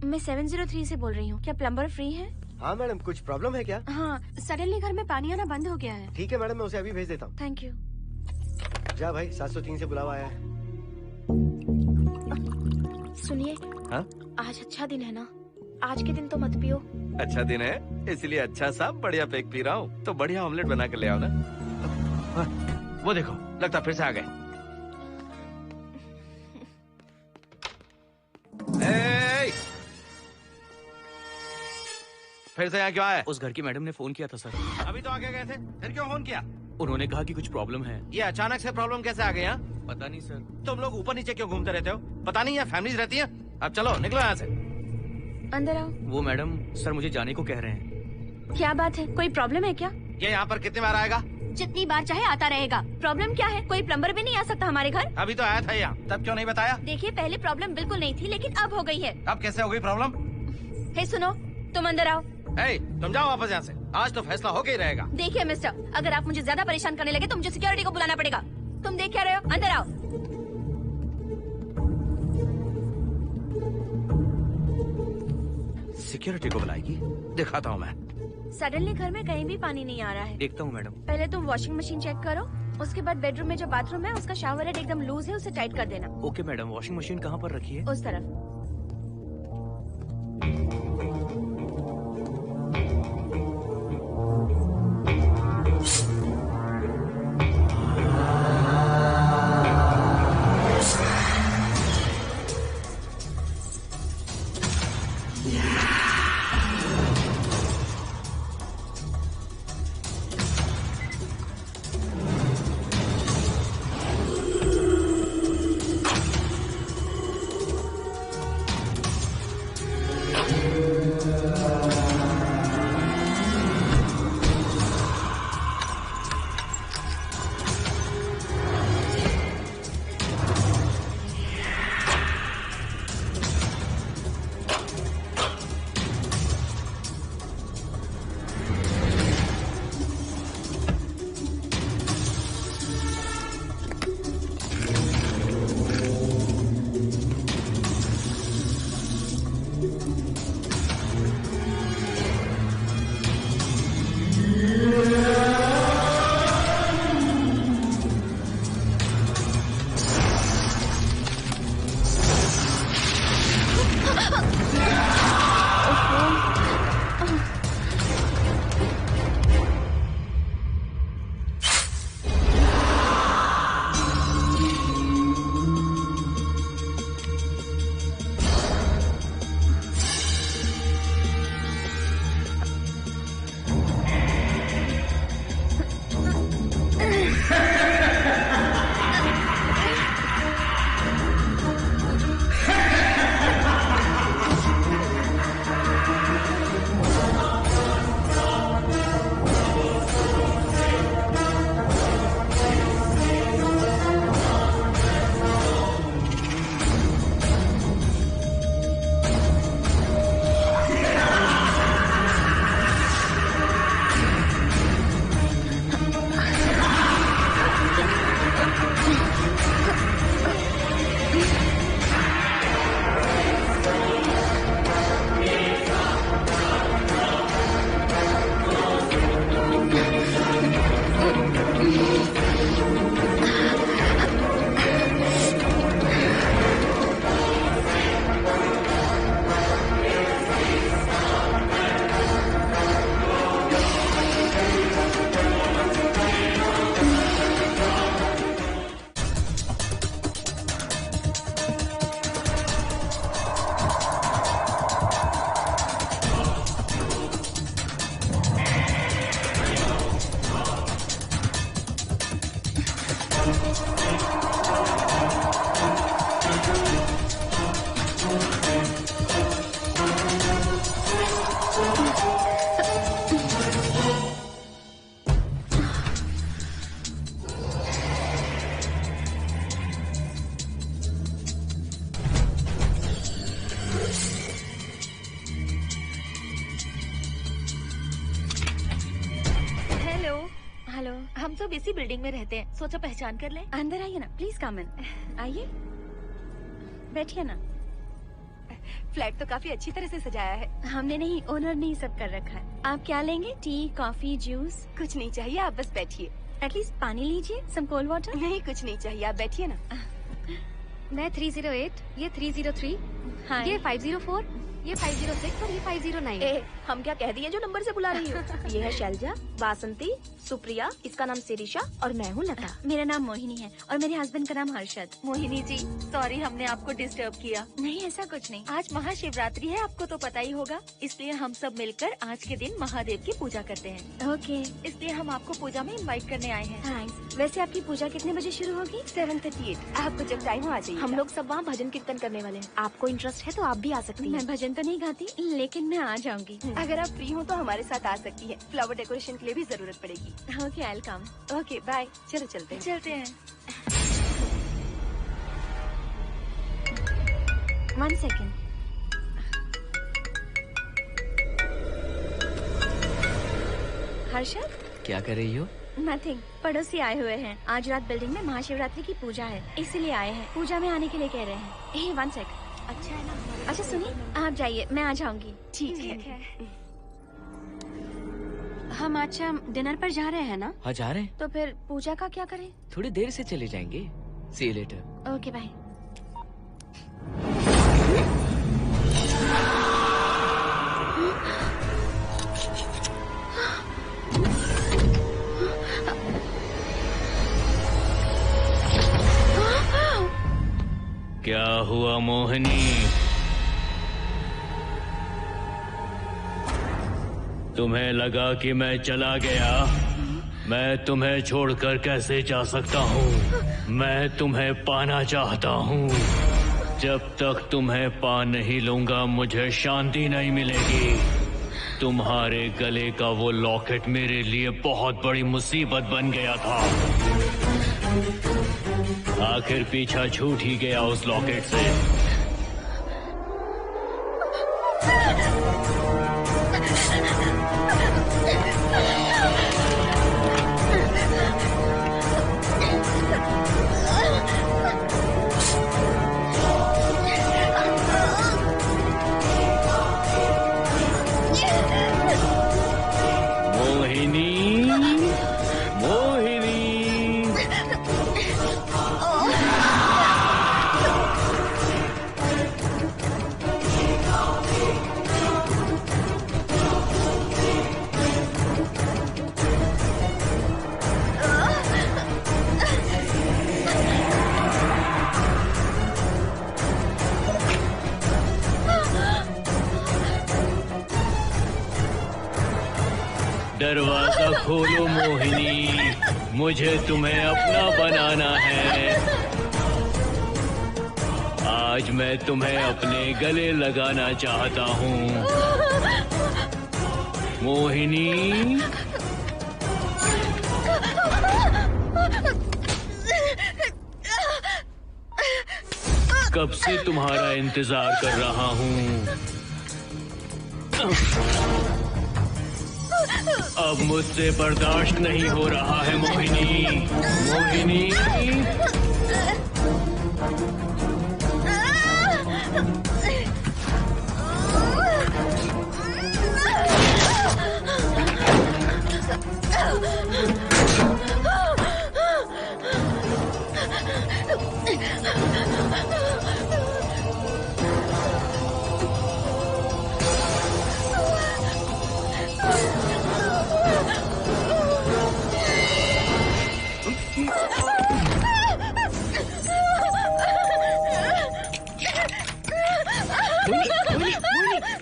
मैं 703 से बोल रही हूँ। क्या प्लम्बर फ्री है? हाँ मैडम, कुछ प्रॉब्लम है क्या? हाँ, सडनली घर में पानी आना बंद हो गया है। ठीक है मैडम, मैं उसे अभी भेज देता हूँ। Thank you. जा भाई, 703 से बुलावा आया है। सुनिए, हाँ? आज अच्छा दिन है ना? आज के दिन तो मत पियो। अच्छा दिन है, इसलिए अच्छा सा बढ़िया पेक पी रहा हूँ। तो बढ़िया ऑमलेट बना कर ले आओ ना। वो देखो, लगता फिर से आ गए। फिर से यहाँ क्यों आए? उस घर की मैडम ने फोन किया था सर। अभी तो आगे गए थे, फिर क्यों फोन किया? उन्होंने कहा कि कुछ प्रॉब्लम है। ये अचानक से प्रॉब्लम कैसे आ गई? यहाँ पता नहीं सर। तुम लोग ऊपर नीचे क्यों घूमते रहते हो? पता नहीं, यहाँ फैमिलीज रहती हैं। अब चलो निकलो यहाँ से। अंदर आओ। वो मैडम सर मुझे जाने को कह रहे हैं। क्या बात है, कोई प्रॉब्लम है क्या? ये यहाँ पर कितनी बार आएगा? जितनी बार चाहे आता रहेगा। प्रॉब्लम क्या है? कोई प्लम्बर भी नहीं आ सकता हमारे घर? अभी तो आया था यहाँ, तब क्यों नहीं बताया? देखिए, पहले प्रॉब्लम बिल्कुल नहीं थी, लेकिन अब हो गई है। अब कैसे हो गई प्रॉब्लम? हे सुनो, तुम अंदर आओ। तुम जाओ वापस यहाँ से। आज तो फैसला होके ही रहेगा। देखिए मिस्टर, अगर आप मुझे ज्यादा परेशान करने लगे तो मुझे सिक्योरिटी को बुलाना पड़ेगा। तुम देख क्या रहे हो? अंदर आओ। सिक्योरिटी को बुलाएगी? दिखाता हूँ मैं। सडनली घर में कहीं भी पानी नहीं आ रहा है। देखता हूँ मैडम। पहले तुम वॉशिंग मशीन चेक करो, उसके बाद बेडरूम में जो बाथरूम है उसका शावर हेड एकदम लूज है, उसे टाइट कर देना। Okay madam. वॉशिंग मशीन कहाँ पर रखी है? उस तरफ। हम सब इसी बिल्डिंग में रहते हैं, सोचा पहचान कर लें। अंदर आइए ना, प्लीज कम इन। आइए, बैठिए ना। फ्लैट तो काफी अच्छी तरह से सजाया है। हमने नहीं, ओनर ने ही सब कर रखा है। आप क्या लेंगे? T, coffee, juice? कुछ नहीं चाहिए, आप बस बैठिए। एटलीस्ट पानी लीजिए, सम कोल्ड वाटर। नहीं, कुछ नहीं चाहिए, आप बैठिए ना। मैं 308, ये 303, ये 504, ये 506 और ये 509। हम क्या कह दिए जो नंबर से बुला रही हो? ये है शैलजा, बासंती, सुप्रिया, इसका नाम शिरीषा और मैं हूँ लता। मेरा नाम मोहिनी है और मेरे हस्बैंड का नाम हर्षद। मोहिनी जी, सॉरी हमने आपको डिस्टर्ब किया। नहीं, ऐसा कुछ नहीं। आज महाशिवरात्रि है, आपको तो पता ही होगा, इसलिए हम सब मिलकर आज के दिन महादेव की पूजा करते हैं। ओके, इसलिए हम आपको पूजा में इनवाइट करने आए हैं। थैंक्स। वैसे आपकी पूजा कितने बजे शुरू होगी? 7:38। आपको जब टाइम हो आ जाइए। हम लोग सब वहाँ भजन कीर्तन करने वाले हैं। आपको इंटरेस्ट है तो आप भी आ सकती हैं। मैं भजन तो नहीं गाती, लेकिन मैं आ जाऊंगी। अगर आप फ्री हो तो हमारे साथ आ सकती हैं। फ्लावर डेकोरेशन के लिए भी जरूरत पड़ेगी। Okay, I will come. Okay, bye. चलो चलते हैं। चलते हैं। 1 सेकेंड। हर्षद, क्या कर रही हो? नथिंग। पड़ोसी आए हुए हैं। आज रात बिल्डिंग में महाशिवरात्रि की पूजा है, इसीलिए आए हैं। पूजा में आने के लिए कह रहे हैं। 1 सेकेंड। अच्छा है ना? अच्छा सुनिए, आप जाइए, मैं आ जाऊंगी। ठीक है। हम अच्छा डिनर पर जा रहे हैं ना? हाँ, जा रहे हैं। तो फिर पूजा का क्या करें? थोड़ी देर से चले जाएंगे। See you later. Okay, bye. क्या हुआ मोहिनी? तुम्हें लगा कि मैं चला गया? मैं तुम्हें छोड़कर कैसे जा सकता हूँ? मैं तुम्हें पाना चाहता हूँ। जब तक तुम्हें पा नहीं लूंगा मुझे शांति नहीं मिलेगी। तुम्हारे गले का वो लॉकेट मेरे लिए बहुत बड़ी मुसीबत बन गया था। आखिर पीछा छूट ही गया उस लॉकेट से। दरवाजा खोलो मोहिनी, मुझे तुम्हें अपना बनाना है। आज मैं तुम्हें अपने गले लगाना चाहता हूँ मोहिनी। कब से तुम्हारा इंतजार कर रहा हूँ। अब मुझसे बर्दाश्त नहीं हो रहा है मोहिनी। मोहिनी,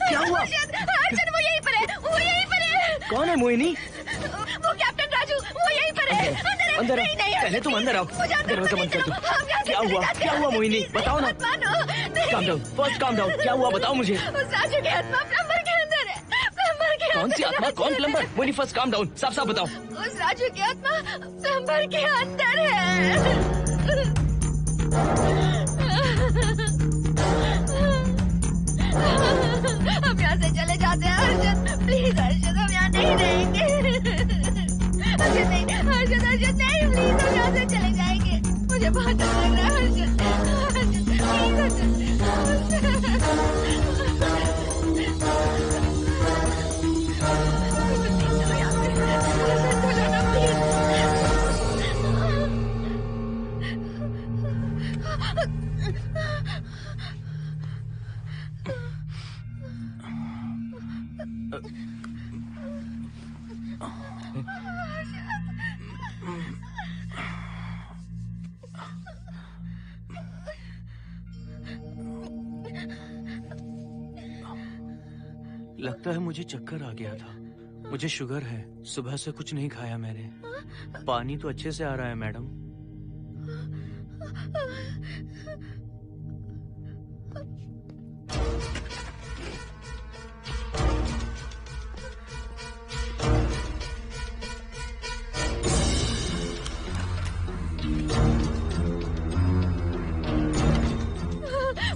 क्या हुआ? वो यहीं पर है, वो यहीं पर है। कौन है मोहिनी? वो कैप्टन राजू, वो यहीं पर है। अंदर है अंदर आओ। पहले तुम अंदर आओ। दरवाजा बंद कर दो। क्या हुआ मोहिनी, बताओ ना। Calm down, first calm down. क्या हुआ बताओ मुझे। उस राजू की आत्मा प्लम्बर के अंदर है। प्लम्बर के कौन सी आत्मा, कौन plumber? Mohini first calm down, साफ साफ बताओ। उस राजू की आत्मा प्लम्बर के अंदर है। हम यहाँ से चले जाते हैं हर्षद, प्लीज हर्षद, हम यहाँ नहीं रहेंगे। हर्षद नहीं, हर्षद हर्षद नहीं, प्लीज हम यहाँ से चले जाएंगे। मुझे बहुत डर लग रहा है हर्षद, हर्षद प्लीज लगता है मुझे चक्कर आ गया था। मुझे शुगर है, सुबह से कुछ नहीं खाया मैंने। पानी तो अच्छे से आ रहा है मैडम।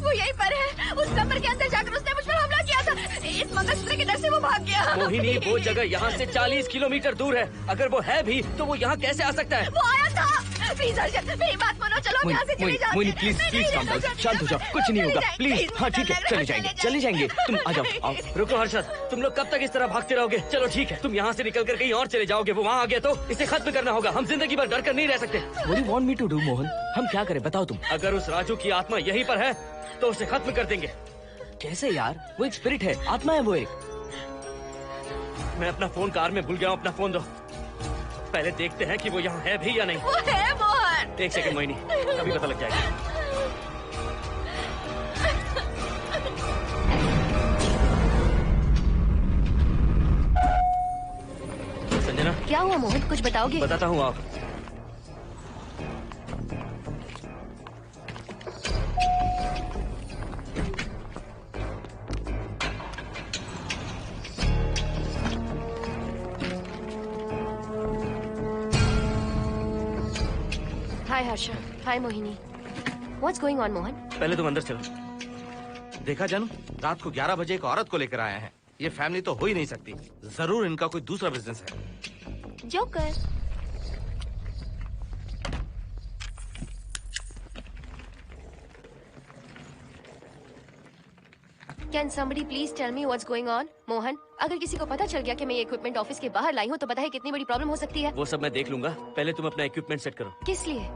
वो यहीं पर है। उस कमरे के अंदर जाकर उसने मुझ पर हमला किया था। इस मंगलसूत्र के डर से वो भाग गया। मोहिनी, वो जगह यहाँ से 40 किलोमीटर दूर है। अगर वो है भी तो वो यहाँ कैसे आ सकता है? वो आया था। प्लीज हर्षद, मेरी बात मानो, चलो हम यहाँ से चले जाते हैं। Mohini please please calm down, शांत हो जाओ, कुछ नहीं होगा प्लीज। हाँ ठीक है, चले जाएंगे। तुम आ जाओ, आओ। रुको हर्षद, तुम लोग कब तक इस तरह भागते रहोगे? चलो ठीक है, तुम यहाँ से निकल कर कहीं और चले जाओगे। वो वहाँ आ गया तो इसे खत्म करना होगा। हम जिंदगी भर डर कर नहीं रह सकते। What do you want me to do, Mohan? हम क्या करें बताओ तुम। अगर उस राजू की आत्मा यहीं पर है तो उसे खत्म कर देंगे। कैसे यार, वो एक स्पिरिट है, आत्मा है वो एक। मैं अपना फोन कार में भूल गया हूँ। अपना फोन दो। पहले देखते हैं कि वो यहाँ है भी या नहीं। वो है मोहन। एक सेकंड मोहिनी, अभी पता लग जाएगा। संजना, क्या हुआ मोहन, कुछ बताओगे? बताता हूँ आप। हाय हर्षा, हाय Mohini. What's going on, Mohan? पहले तुम अंदर चलो। देखा जानू, रात को 11 बजे एक औरत को लेकर आया है। ये फैमिली तो हो ही नहीं सकती। जरूर इनका कोई दूसरा बिजनेस है। Joker. Can somebody please tell me what's going on? Mohan, अगर किसी को पता चल गया कि मैं ये इक्विपमेंट ऑफिस के बाहर लाई हूँ तो पता है कितनी बड़ी प्रॉब्लम हो सकती है। वो सब मैं देख लूंगा। पहले तुम अपना इक्विपमेंट सेट करो। किस लिए?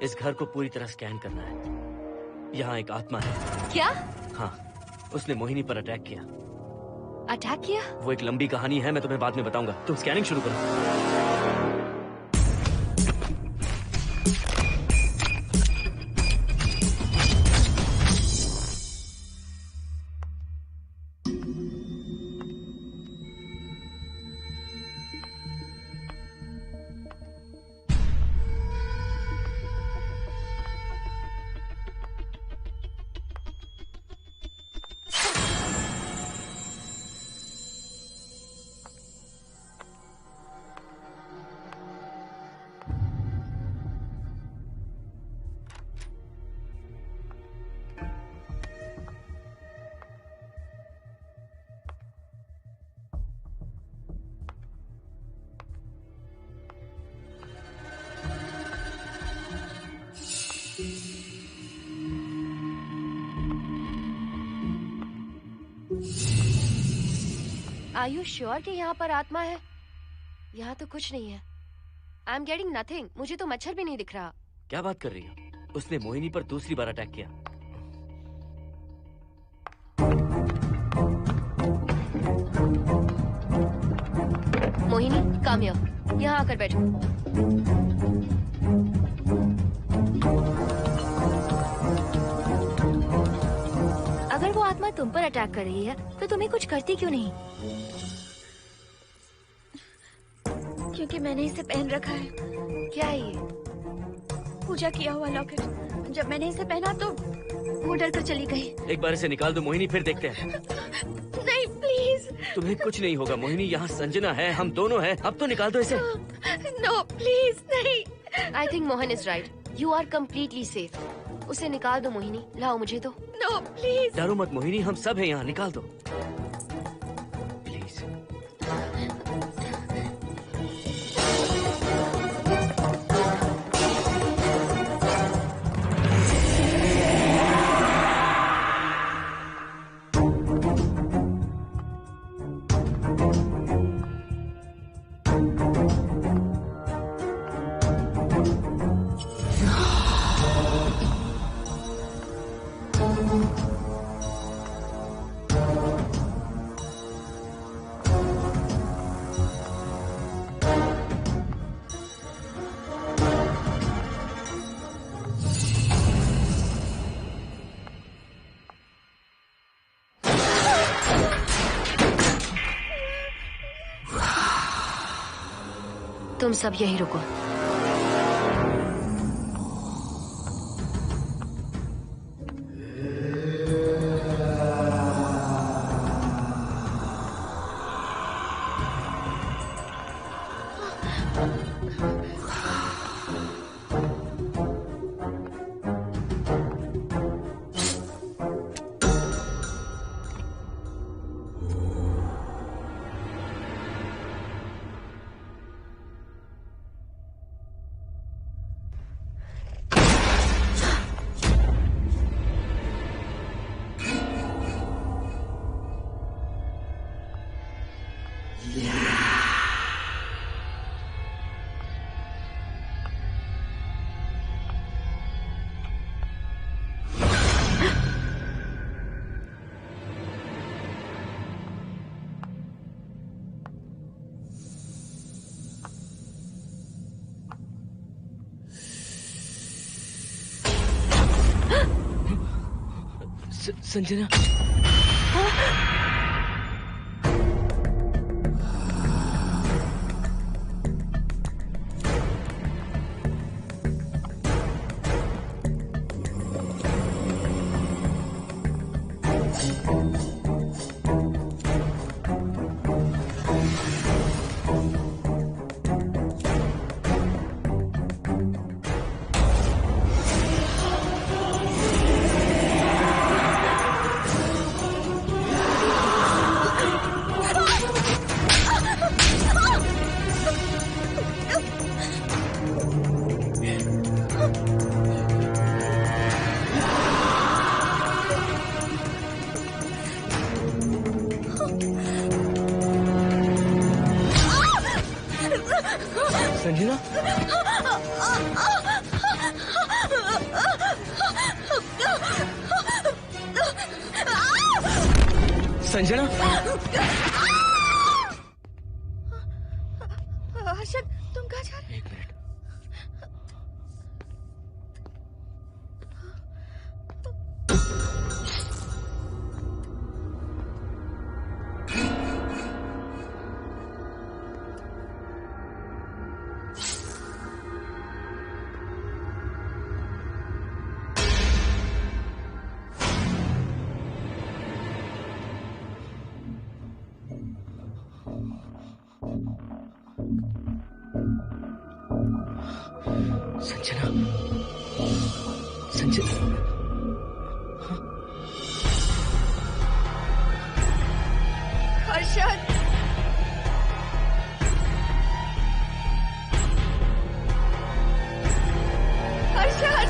इस घर को पूरी तरह स्कैन करना है। यहाँ एक आत्मा है। क्या? हाँ, उसने मोहिनी पर अटैक किया। अटैक किया? वो एक लंबी कहानी है, मैं तुम्हें बाद में बताऊंगा। तुम स्कैनिंग शुरू करो। Are you sure कि यहाँ पर आत्मा है? यहाँ तो कुछ नहीं है। I'm getting nothing. मुझे तो मच्छर भी नहीं दिख रहा। क्या बात कर रही हो? उसने मोहिनी पर दूसरी बार अटैक किया। Mohini, come here. यहाँ आकर बैठो। अगर वो आत्मा तुम पर अटैक कर रही है तो तुम्हें कुछ करती क्यों नहीं? क्योंकि मैंने इसे पहन रखा है। क्या है ये? पूजा किया हुआ लॉकेट। जब मैंने इसे पहना तो वो डर कर चली गई। एक बार इसे निकाल दो मोहिनी, फिर देखते हैं। नहीं प्लीज। तुम्हें कुछ नहीं होगा मोहिनी, यहाँ संजना है, हम दोनों हैं। अब तो निकाल दो इसे। नो प्लीज नहीं। I think Mohan is right. You are completely safe. उसे निकाल दो मोहिनी, लाओ मुझे तो। No please. डरो मत मोहिनी, हम सब हैं यहाँ, निकाल दो प्लीज। तुम सब यही रुको। संजना, संजना, संजना, हर्षद, तुम कहाँ जा रहे? एक मिनट। संजना, संजना, हर्षद, हर्षद,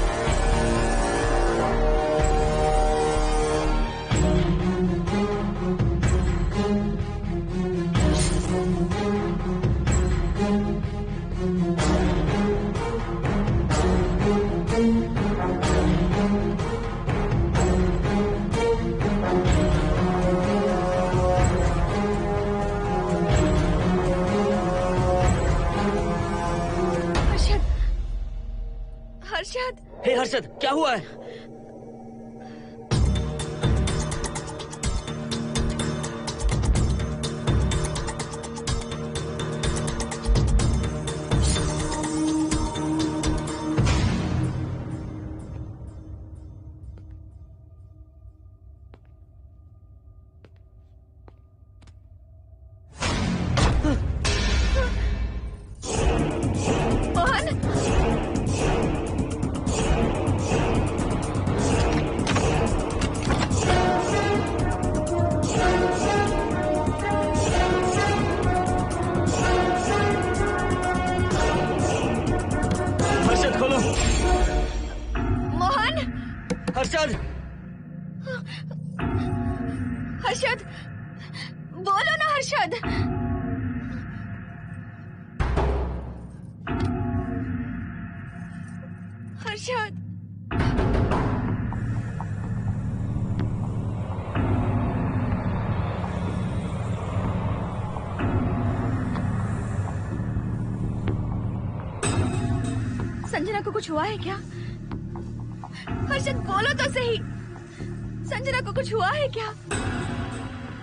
हर्षद। हे हर्षद, क्या हुआ है? हर्षद, हर्षद, बोलो ना हर्षद। हर्षद, संजना को कुछ हुआ है क्या? हर्षद बोलो तो सही, संजना को कुछ हुआ है क्या?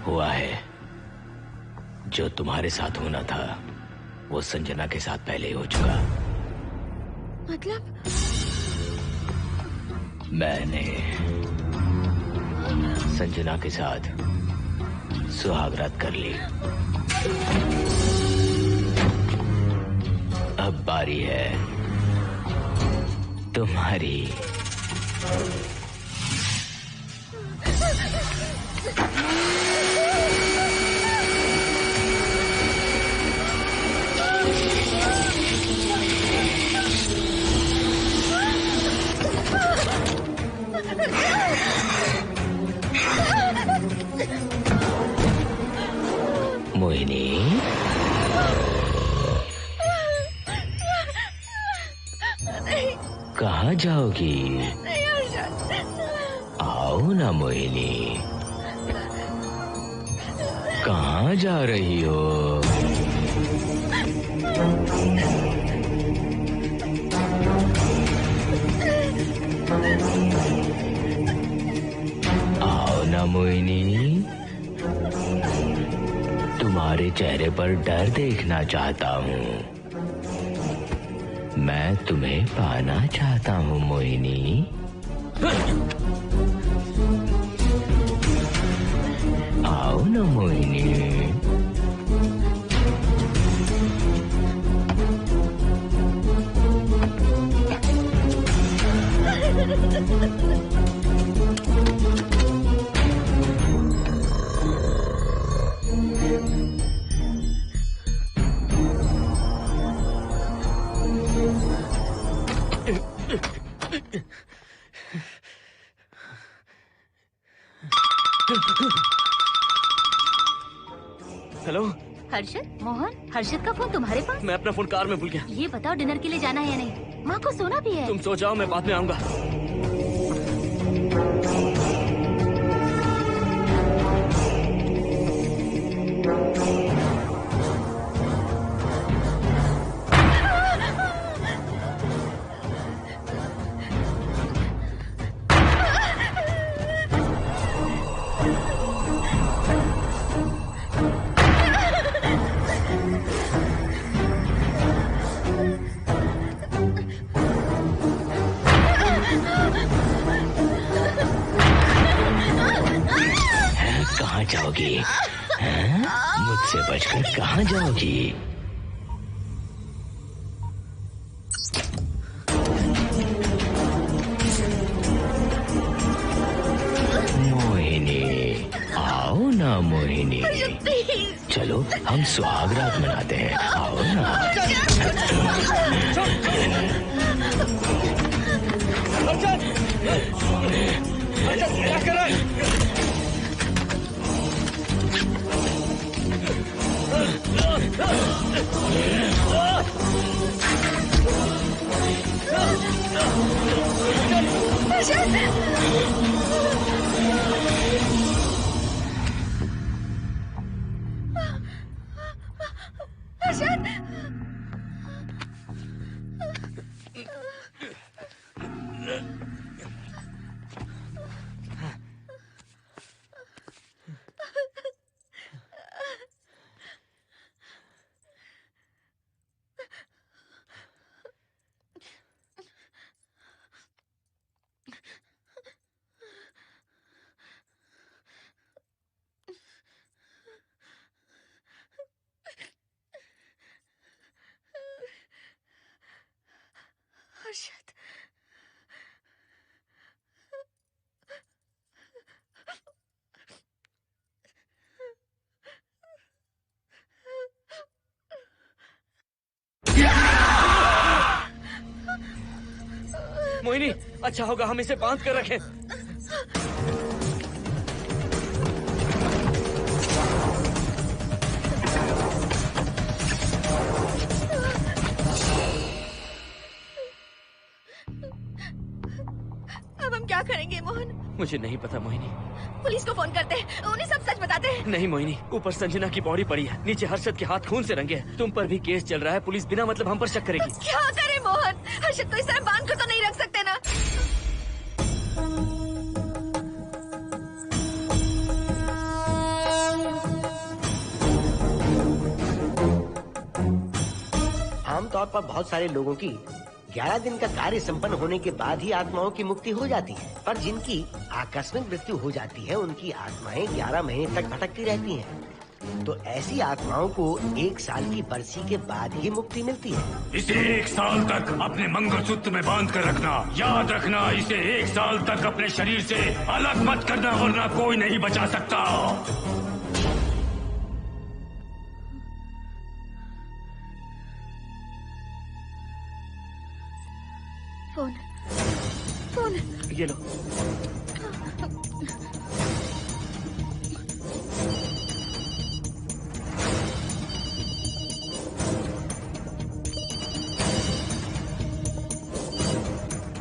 हुआ है। जो तुम्हारे साथ होना था वो संजना के साथ पहले ही हो चुका। मतलब? मैंने संजना के साथ सुहागरात कर ली। अब बारी है तुम्हारी। मोहिनी, कहाँ जाओगी? आओ ना मोहिनी, कहाँ जा रही हो? आओ ना मोहिनी, तुम्हारे चेहरे पर डर देखना चाहता हूँ। मैं तुम्हें पाना चाहता हूँ मोहिनी। आओ ना मोहिनी। हेलो हर्षद, मोहन, हर्षद का फोन तुम्हारे पास? मैं अपना फोन कार में भूल गया। ये बताओ डिनर के लिए जाना है या नहीं? माँ को सोना भी है। तुम सो जाओ, मैं बाद में आऊंगा। कहाँ जाओगी? मुझसे बचकर कहाँ जाओगी? मोहिनी, आओ ना मोहिनी। चलो हम सुहागरात मनाते हैं, आओ ना। क्या कर रहा है? हर्षद, मोहिनी, अच्छा होगा हम इसे बांध कर रखें। क्या करेंगे मोहन? मुझे नहीं पता मोहिनी। पुलिस को फोन करते हैं, उन्हें सब सच बताते हैं। नहीं मोहिनी, ऊपर संजना की बॉडी पड़ी है, नीचे हर्षद के हाथ खून से रंगे हैं। तुम पर भी केस चल रहा है, पुलिस बिना मतलब हम पर शक करेगी। क्या करे मोहन? हर्षद को इस तरह बांध कर तो नहीं रख सकते ना। आमतौर पर बहुत सारे लोगों की 11 दिन का कार्य संपन्न होने के बाद ही आत्माओं की मुक्ति हो जाती है, पर जिनकी आकस्मिक मृत्यु हो जाती है उनकी आत्माएं 11 महीने तक भटकती रहती हैं। तो ऐसी आत्माओं को 1 साल की बरसी के बाद ही मुक्ति मिलती है। इसे 1 साल तक अपने मंगलसूत्र में बांध कर रखना। याद रखना, इसे 1 साल तक अपने शरीर से अलग मत करना, वरना कोई नहीं बचा सकता। फोन ये लो।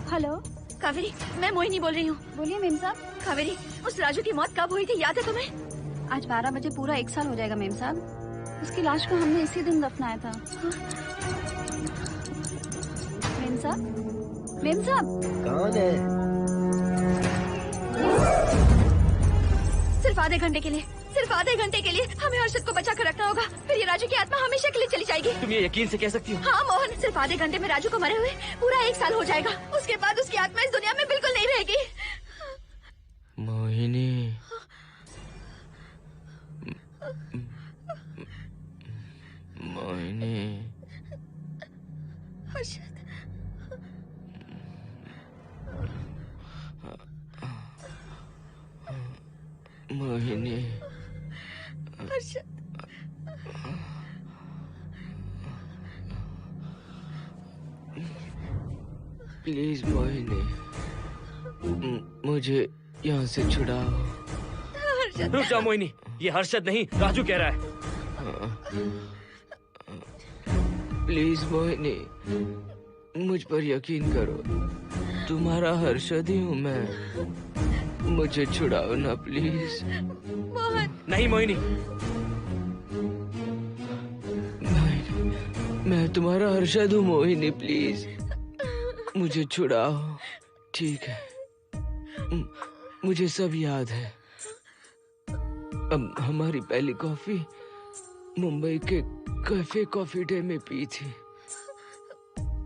हेलो कावेरी, मैं मोहिनी बोल रही हूँ। बोलिए मेम साहब। कावेरी, उस राजू की मौत कब हुई थी, याद है तुम्हें? आज 12 बजे पूरा 1 साल हो जाएगा मेम साहब। उसकी लाश को हमने इसी दिन दफनाया था। मेम साहब, मेम साहब। कौन है? सिर्फ आधे घंटे के लिए, सिर्फ आधे घंटे के लिए हमें हर्षद को बचा कर रखना होगा, फिर ये राजू की आत्मा हमेशा के लिए चली जाएगी। तुम ये यकीन से कह सकती हो? हाँ मोहन, सिर्फ आधे घंटे में राजू को मरे हुए पूरा 1 साल हो जाएगा। उसके बाद उसकी आत्मा इस दुनिया में बिल्कुल नहीं रहेगी। मोहिनी, मोहिनी, हर्षद, मोहिनी, हर्षद, प्लीज मोहिनी, मुझे यहाँ से छुड़ाओ। रुक जाओ मोहिनी, ये हर्षद नहीं राजू कह रहा है। प्लीज मोहिनी, मुझ पर यकीन करो, तुम्हारा हर्षद ही हूँ मैं, मुझे छुड़ाओ ना प्लीज। मोहन। नहीं मोहिनी, मैं तुम्हारा हर्षद हूँ मोहिनी, प्लीज मुझे छुड़ाओ। ठीक है, मुझे सब याद है। अब हमारी पहली कॉफी मुंबई के कैफे कॉफी डे में पी थी।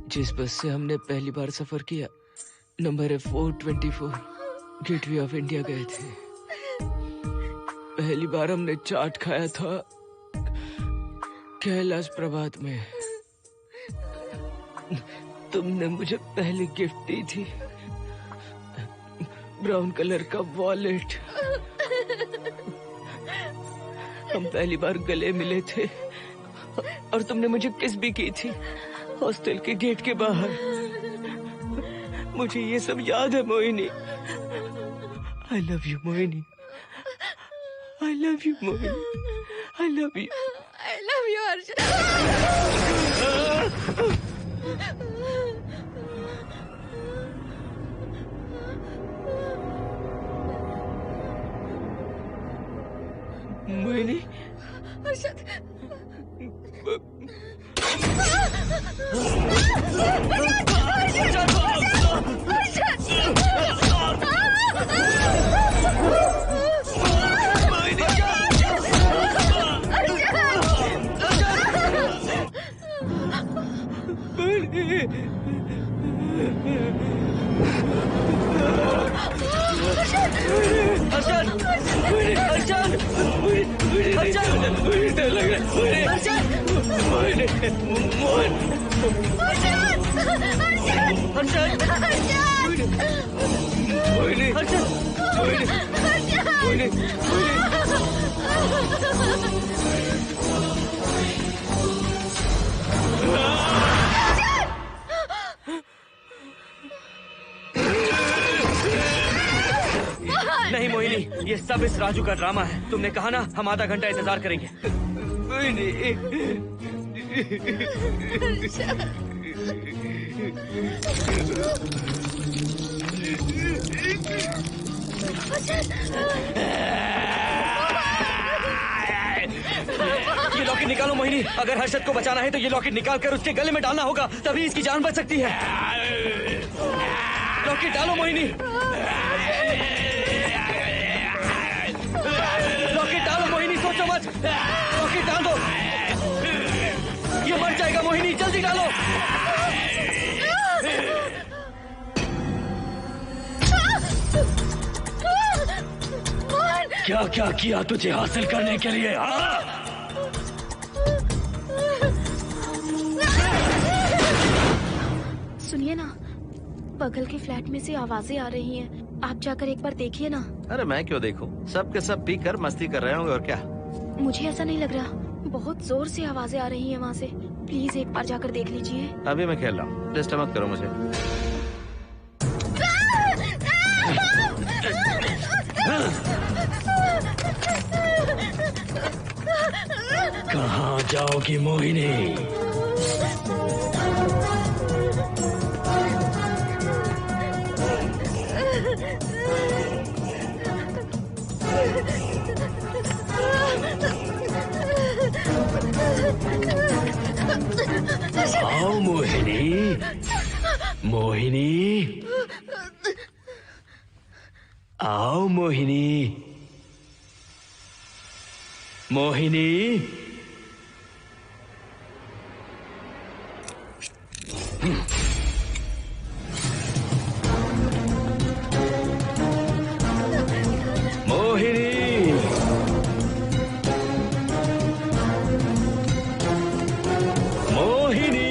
जिस बस से हमने पहली बार सफर किया, नंबर है 424, गेटवे ऑफ इंडिया गए थे। पहली बार हमने चाट खाया था कैलाश प्रभात में। तुमने मुझे पहली गिफ्ट दी थी, ब्राउन कलर का वॉलेट। हम पहली बार गले मिले थे और तुमने मुझे किस भी की थी हॉस्टल के गेट के बाहर। मुझे ये सब याद है Mohini. I love you Mohini, I love you Mohini, I love you, I love you Harshad. Mohini, Harshad, नहीं मोहिनी, ये सब इस राजू का ड्रामा है। तुमने कहा ना हम आधा घंटा इंतजार करेंगे। ये लॉकेट निकालो मोहिनी। अगर हर्षद को बचाना है तो ये लॉकेट निकाल कर उसके गले में डालना होगा, तभी इसकी जान बच सकती है। लॉकेट डालो मोहिनी। लॉकेट डालो मोहिनी, सोचो मत। लॉकेट डाल दो। ये मर जाएगा मोहिनी, जल्दी डालो। क्या क्या किया तुझे हासिल करने के लिए? सुनिए ना, बगल के फ्लैट में से आवाजें आ रही हैं। आप जाकर एक बार देखिए ना। अरे मैं क्यों देखूं? सब के सब पी कर मस्ती कर रहे होंगे और क्या। मुझे ऐसा नहीं लग रहा, बहुत जोर से आवाजें आ रही हैं वहाँ से। प्लीज एक बार जाकर देख लीजिए। अभी मैं खेल रहा हूँ, डिस्टर्ब मत करो मुझे। कहाँ जाओगी मोहिनी? आओ मोहिनी, मोहिनी, आओ मोहिनी, मोहिनी। मोहिनी, मोहिनी।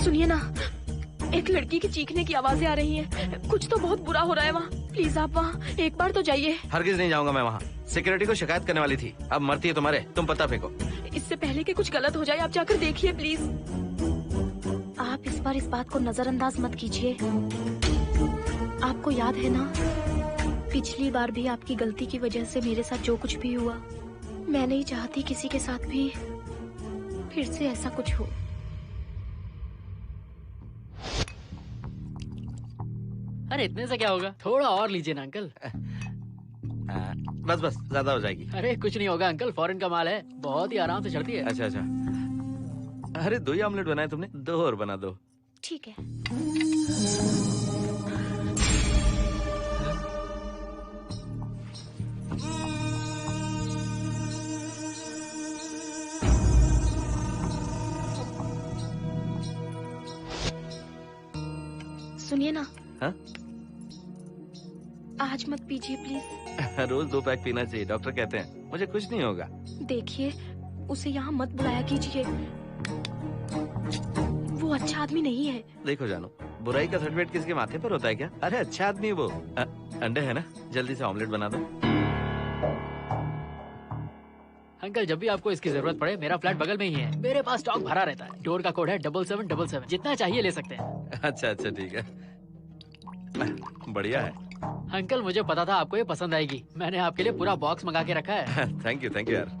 सुनिए ना, एक लड़की की चीखने की आवाजें आ रही हैं। कुछ तो बहुत बुरा हो रहा है वहाँ। प्लीज आप वहाँ एक बार तो जाइए। हरगिज नहीं जाऊंगा मैं वहाँ। सिक्योरिटी को शिकायत करने वाली थी, अब मरती है तुम्हारे। तुम पता फेंको। इससे पहले कि कुछ गलत हो जाए, आप जाकर देखिए प्लीज। आप इस बार इस बात को नजरअंदाज मत कीजिए। आपको याद है ना, पिछली बार भी आपकी गलती की वजह से मेरे साथ जो कुछ भी हुआ, मैं नहीं चाहती किसी के साथ भी फिर से ऐसा कुछ हो। अरे इतने से क्या होगा, थोड़ा और लीजिए ना अंकल। बस बस, ज्यादा हो जाएगी। अरे कुछ नहीं होगा अंकल, फॉरेन का माल है, बहुत ही आराम से चढ़ती है। अच्छा अच्छा। अरे 2 ही ऑमलेट बनाए तुमने, 2 और बना दो। ठीक है। हाँ? आज मत पीजिए प्लीज। रोज 2 पैक पीना चाहिए, डॉक्टर कहते हैं। मुझे कुछ नहीं होगा। देखिए, उसे यहाँ मत बुलाया कीजिए, वो अच्छा आदमी नहीं है। देखो जानो, बुराई का सर्टिफिकेट किसके माथे पर होता है क्या? अरे अच्छा आदमी है वो। अंडे है ना, जल्दी से ऑमलेट बना दो। अंकल, जब भी आपको इसकी जरूरत पड़े, मेरा फ्लैट बगल में ही है। मेरे पास स्टॉक भरा रहता है। डोर का कोड है 7777। जितना चाहिए ले सकते हैं। अच्छा ठीक है, बढ़िया है। अंकल, मुझे पता था आपको ये पसंद आएगी। मैंने आपके लिए पूरा बॉक्स मंगा के रखा है। थैंक यू यार।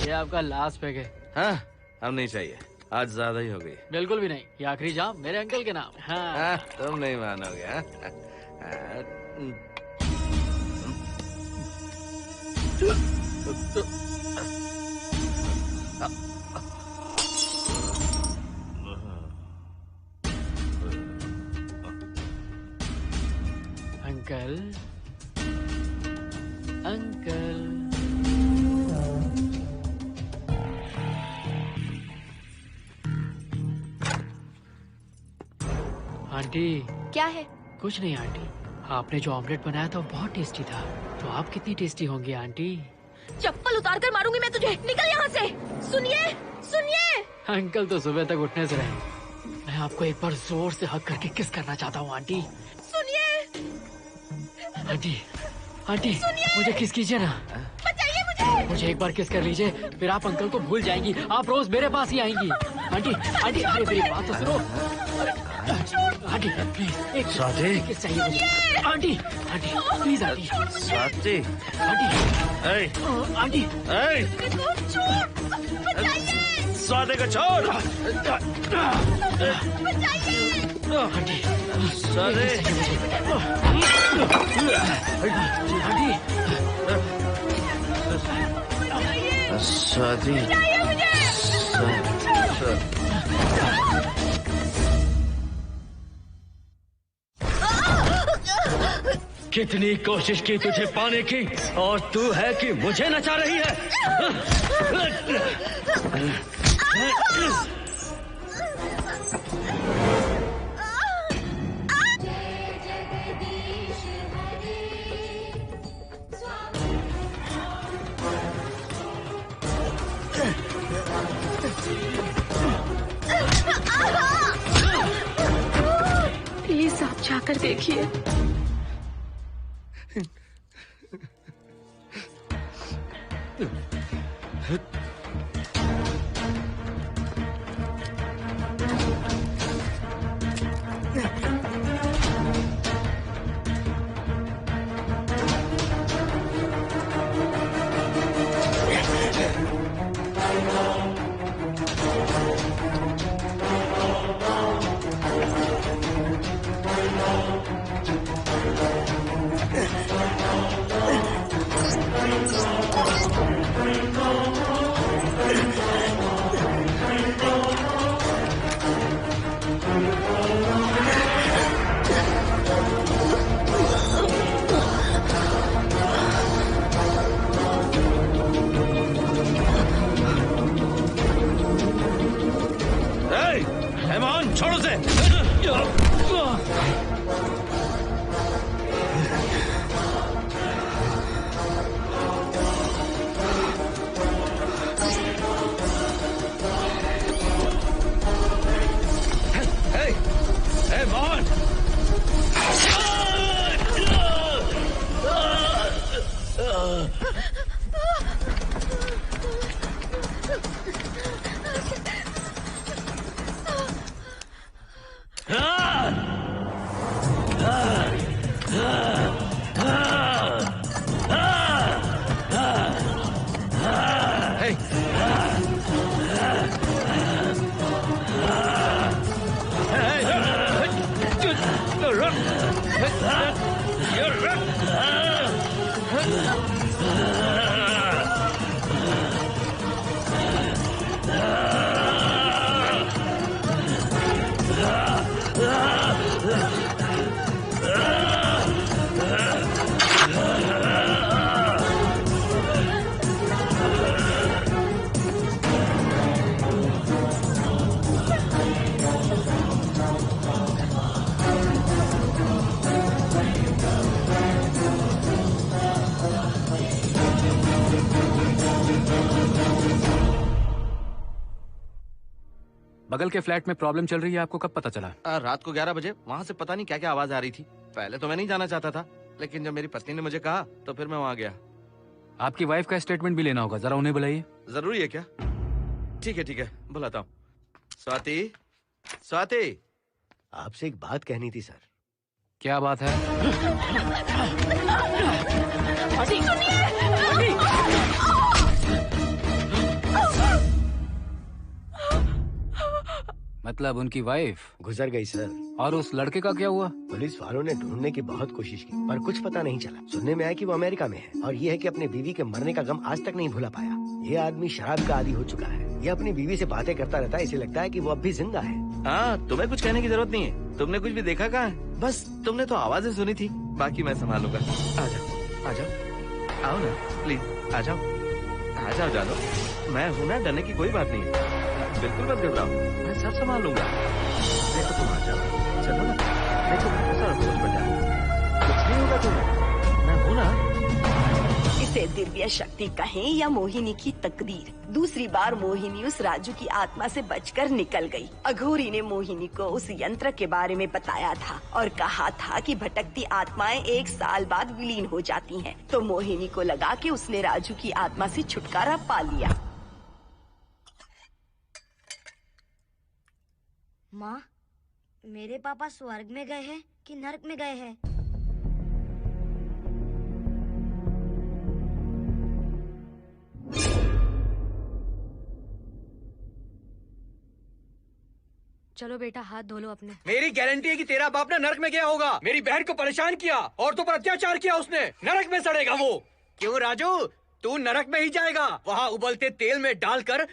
ये आपका लास्ट पैक है। हाँ, अब नहीं चाहिए, आज ज्यादा ही हो गई। बिल्कुल भी नहीं, ये आखिरी जाम मेरे अंकल के नाम। हाँ। तुम नहीं मानोगे। Uncle, uncle, aunty. क्या है? कुछ नहीं आंटी, आपने जो ऑमलेट बनाया था वो बहुत टेस्टी था। तो आप कितनी टेस्टी होंगी आंटी? चप्पल उतार कर मारूंगी मैं तुझे। निकल यहाँ से। सुनिए, सुनिए। अंकल तो सुबह तक उठने से रहे। मैं आपको एक बार जोर से हक करके किस करना चाहता हूँ आंटी। सुनिए। आंटी, आंटी, मुझे किस कीजिए ना। बचाइए मुझे। मुझे एक बार किस कर लीजिए, फिर आप अंकल को भूल जाएंगी। आप रोज मेरे पास ही आएंगी। आंटी, आंटी, अरे मेरी बात तो सुनो। आंटी प्लीज, एक किस चाहिए मुझे। Aunty, aunty please aunty. Swati, aunty, aunty, Swati को छोड़। आंटी, स्वाति, स्वाति, कितनी कोशिश की तुझे पाने की, और तू है कि मुझे नचा रही है। प्लीज आप जाकर देखिए। छोड़ो से। Hey, Mohan! बगल के फ्लैट में प्रॉब्लम चल रही है, आपको कब पता चला? रात को 11 बजे वहाँ से पता नहीं क्या क्या आवाज आ रही थी। पहले तो मैं नहीं जाना चाहता था, लेकिन जब मेरी पत्नी ने मुझे कहा तो फिर मैं वहाँ गया। आपकी वाइफ का स्टेटमेंट भी लेना होगा, जरा उन्हें बुलाइए। जरूरी है क्या? ठीक है, बुलाता हूँ। स्वाति, स्वाति, आपसे एक बात कहनी थी सर। क्या बात है? मतलब उनकी वाइफ गुजर गई सर। और उस लड़के का क्या हुआ? पुलिस वालों ने ढूंढने की बहुत कोशिश की पर कुछ पता नहीं चला। सुनने में आया कि वो अमेरिका में है और ये है कि अपने बीवी के मरने का गम आज तक नहीं भुला पाया। ये आदमी शराब का आदी हो चुका है। ये अपनी बीवी से बातें करता रहता है, इसे लगता है कि वो अब भी जिंदा है। हाँ, तुम्हें कुछ कहने की जरूरत नहीं है। तुमने कुछ भी देखा कहाँ है? बस तुमने तो आवाजें सुनी थी, बाकी मैं संभालूंगा। आ जाओ, आओ ना प्लीज, आ जाओ जानो। मैं हूँ ना, डरने की कोई बात नहीं है। बिल्कुल मत घबराओ, मैं सब संभाल लूंगा। देखो तुम आ जाओ, चलो ना। देखो सारा बोझ बढ़ जाए, कुछ नहीं होगा तुम्हें, मैं हूँ ना। इसे दिव्य शक्ति कहें या मोहिनी की तकदीर, दूसरी बार मोहिनी उस राजू की आत्मा से बचकर निकल गई। अघोरी ने मोहिनी को उस यंत्र के बारे में बताया था और कहा था कि भटकती आत्माएं 1 साल बाद विलीन हो जाती हैं। तो मोहिनी को लगा कि उसने राजू की आत्मा से छुटकारा पा लिया। माँ, मेरे पापा स्वर्ग में गए हैं कि नरक में गए हैं? चलो बेटा, हाथ धो लो अपने। मेरी गारंटी है कि तेरा बाप ना नरक में गया होगा। मेरी बहन को परेशान किया, औरतों पर अत्याचार किया उसने। नरक में सड़ेगा वो। क्यों राजू, तू नरक में ही जाएगा। वहाँ उबलते तेल में डालकर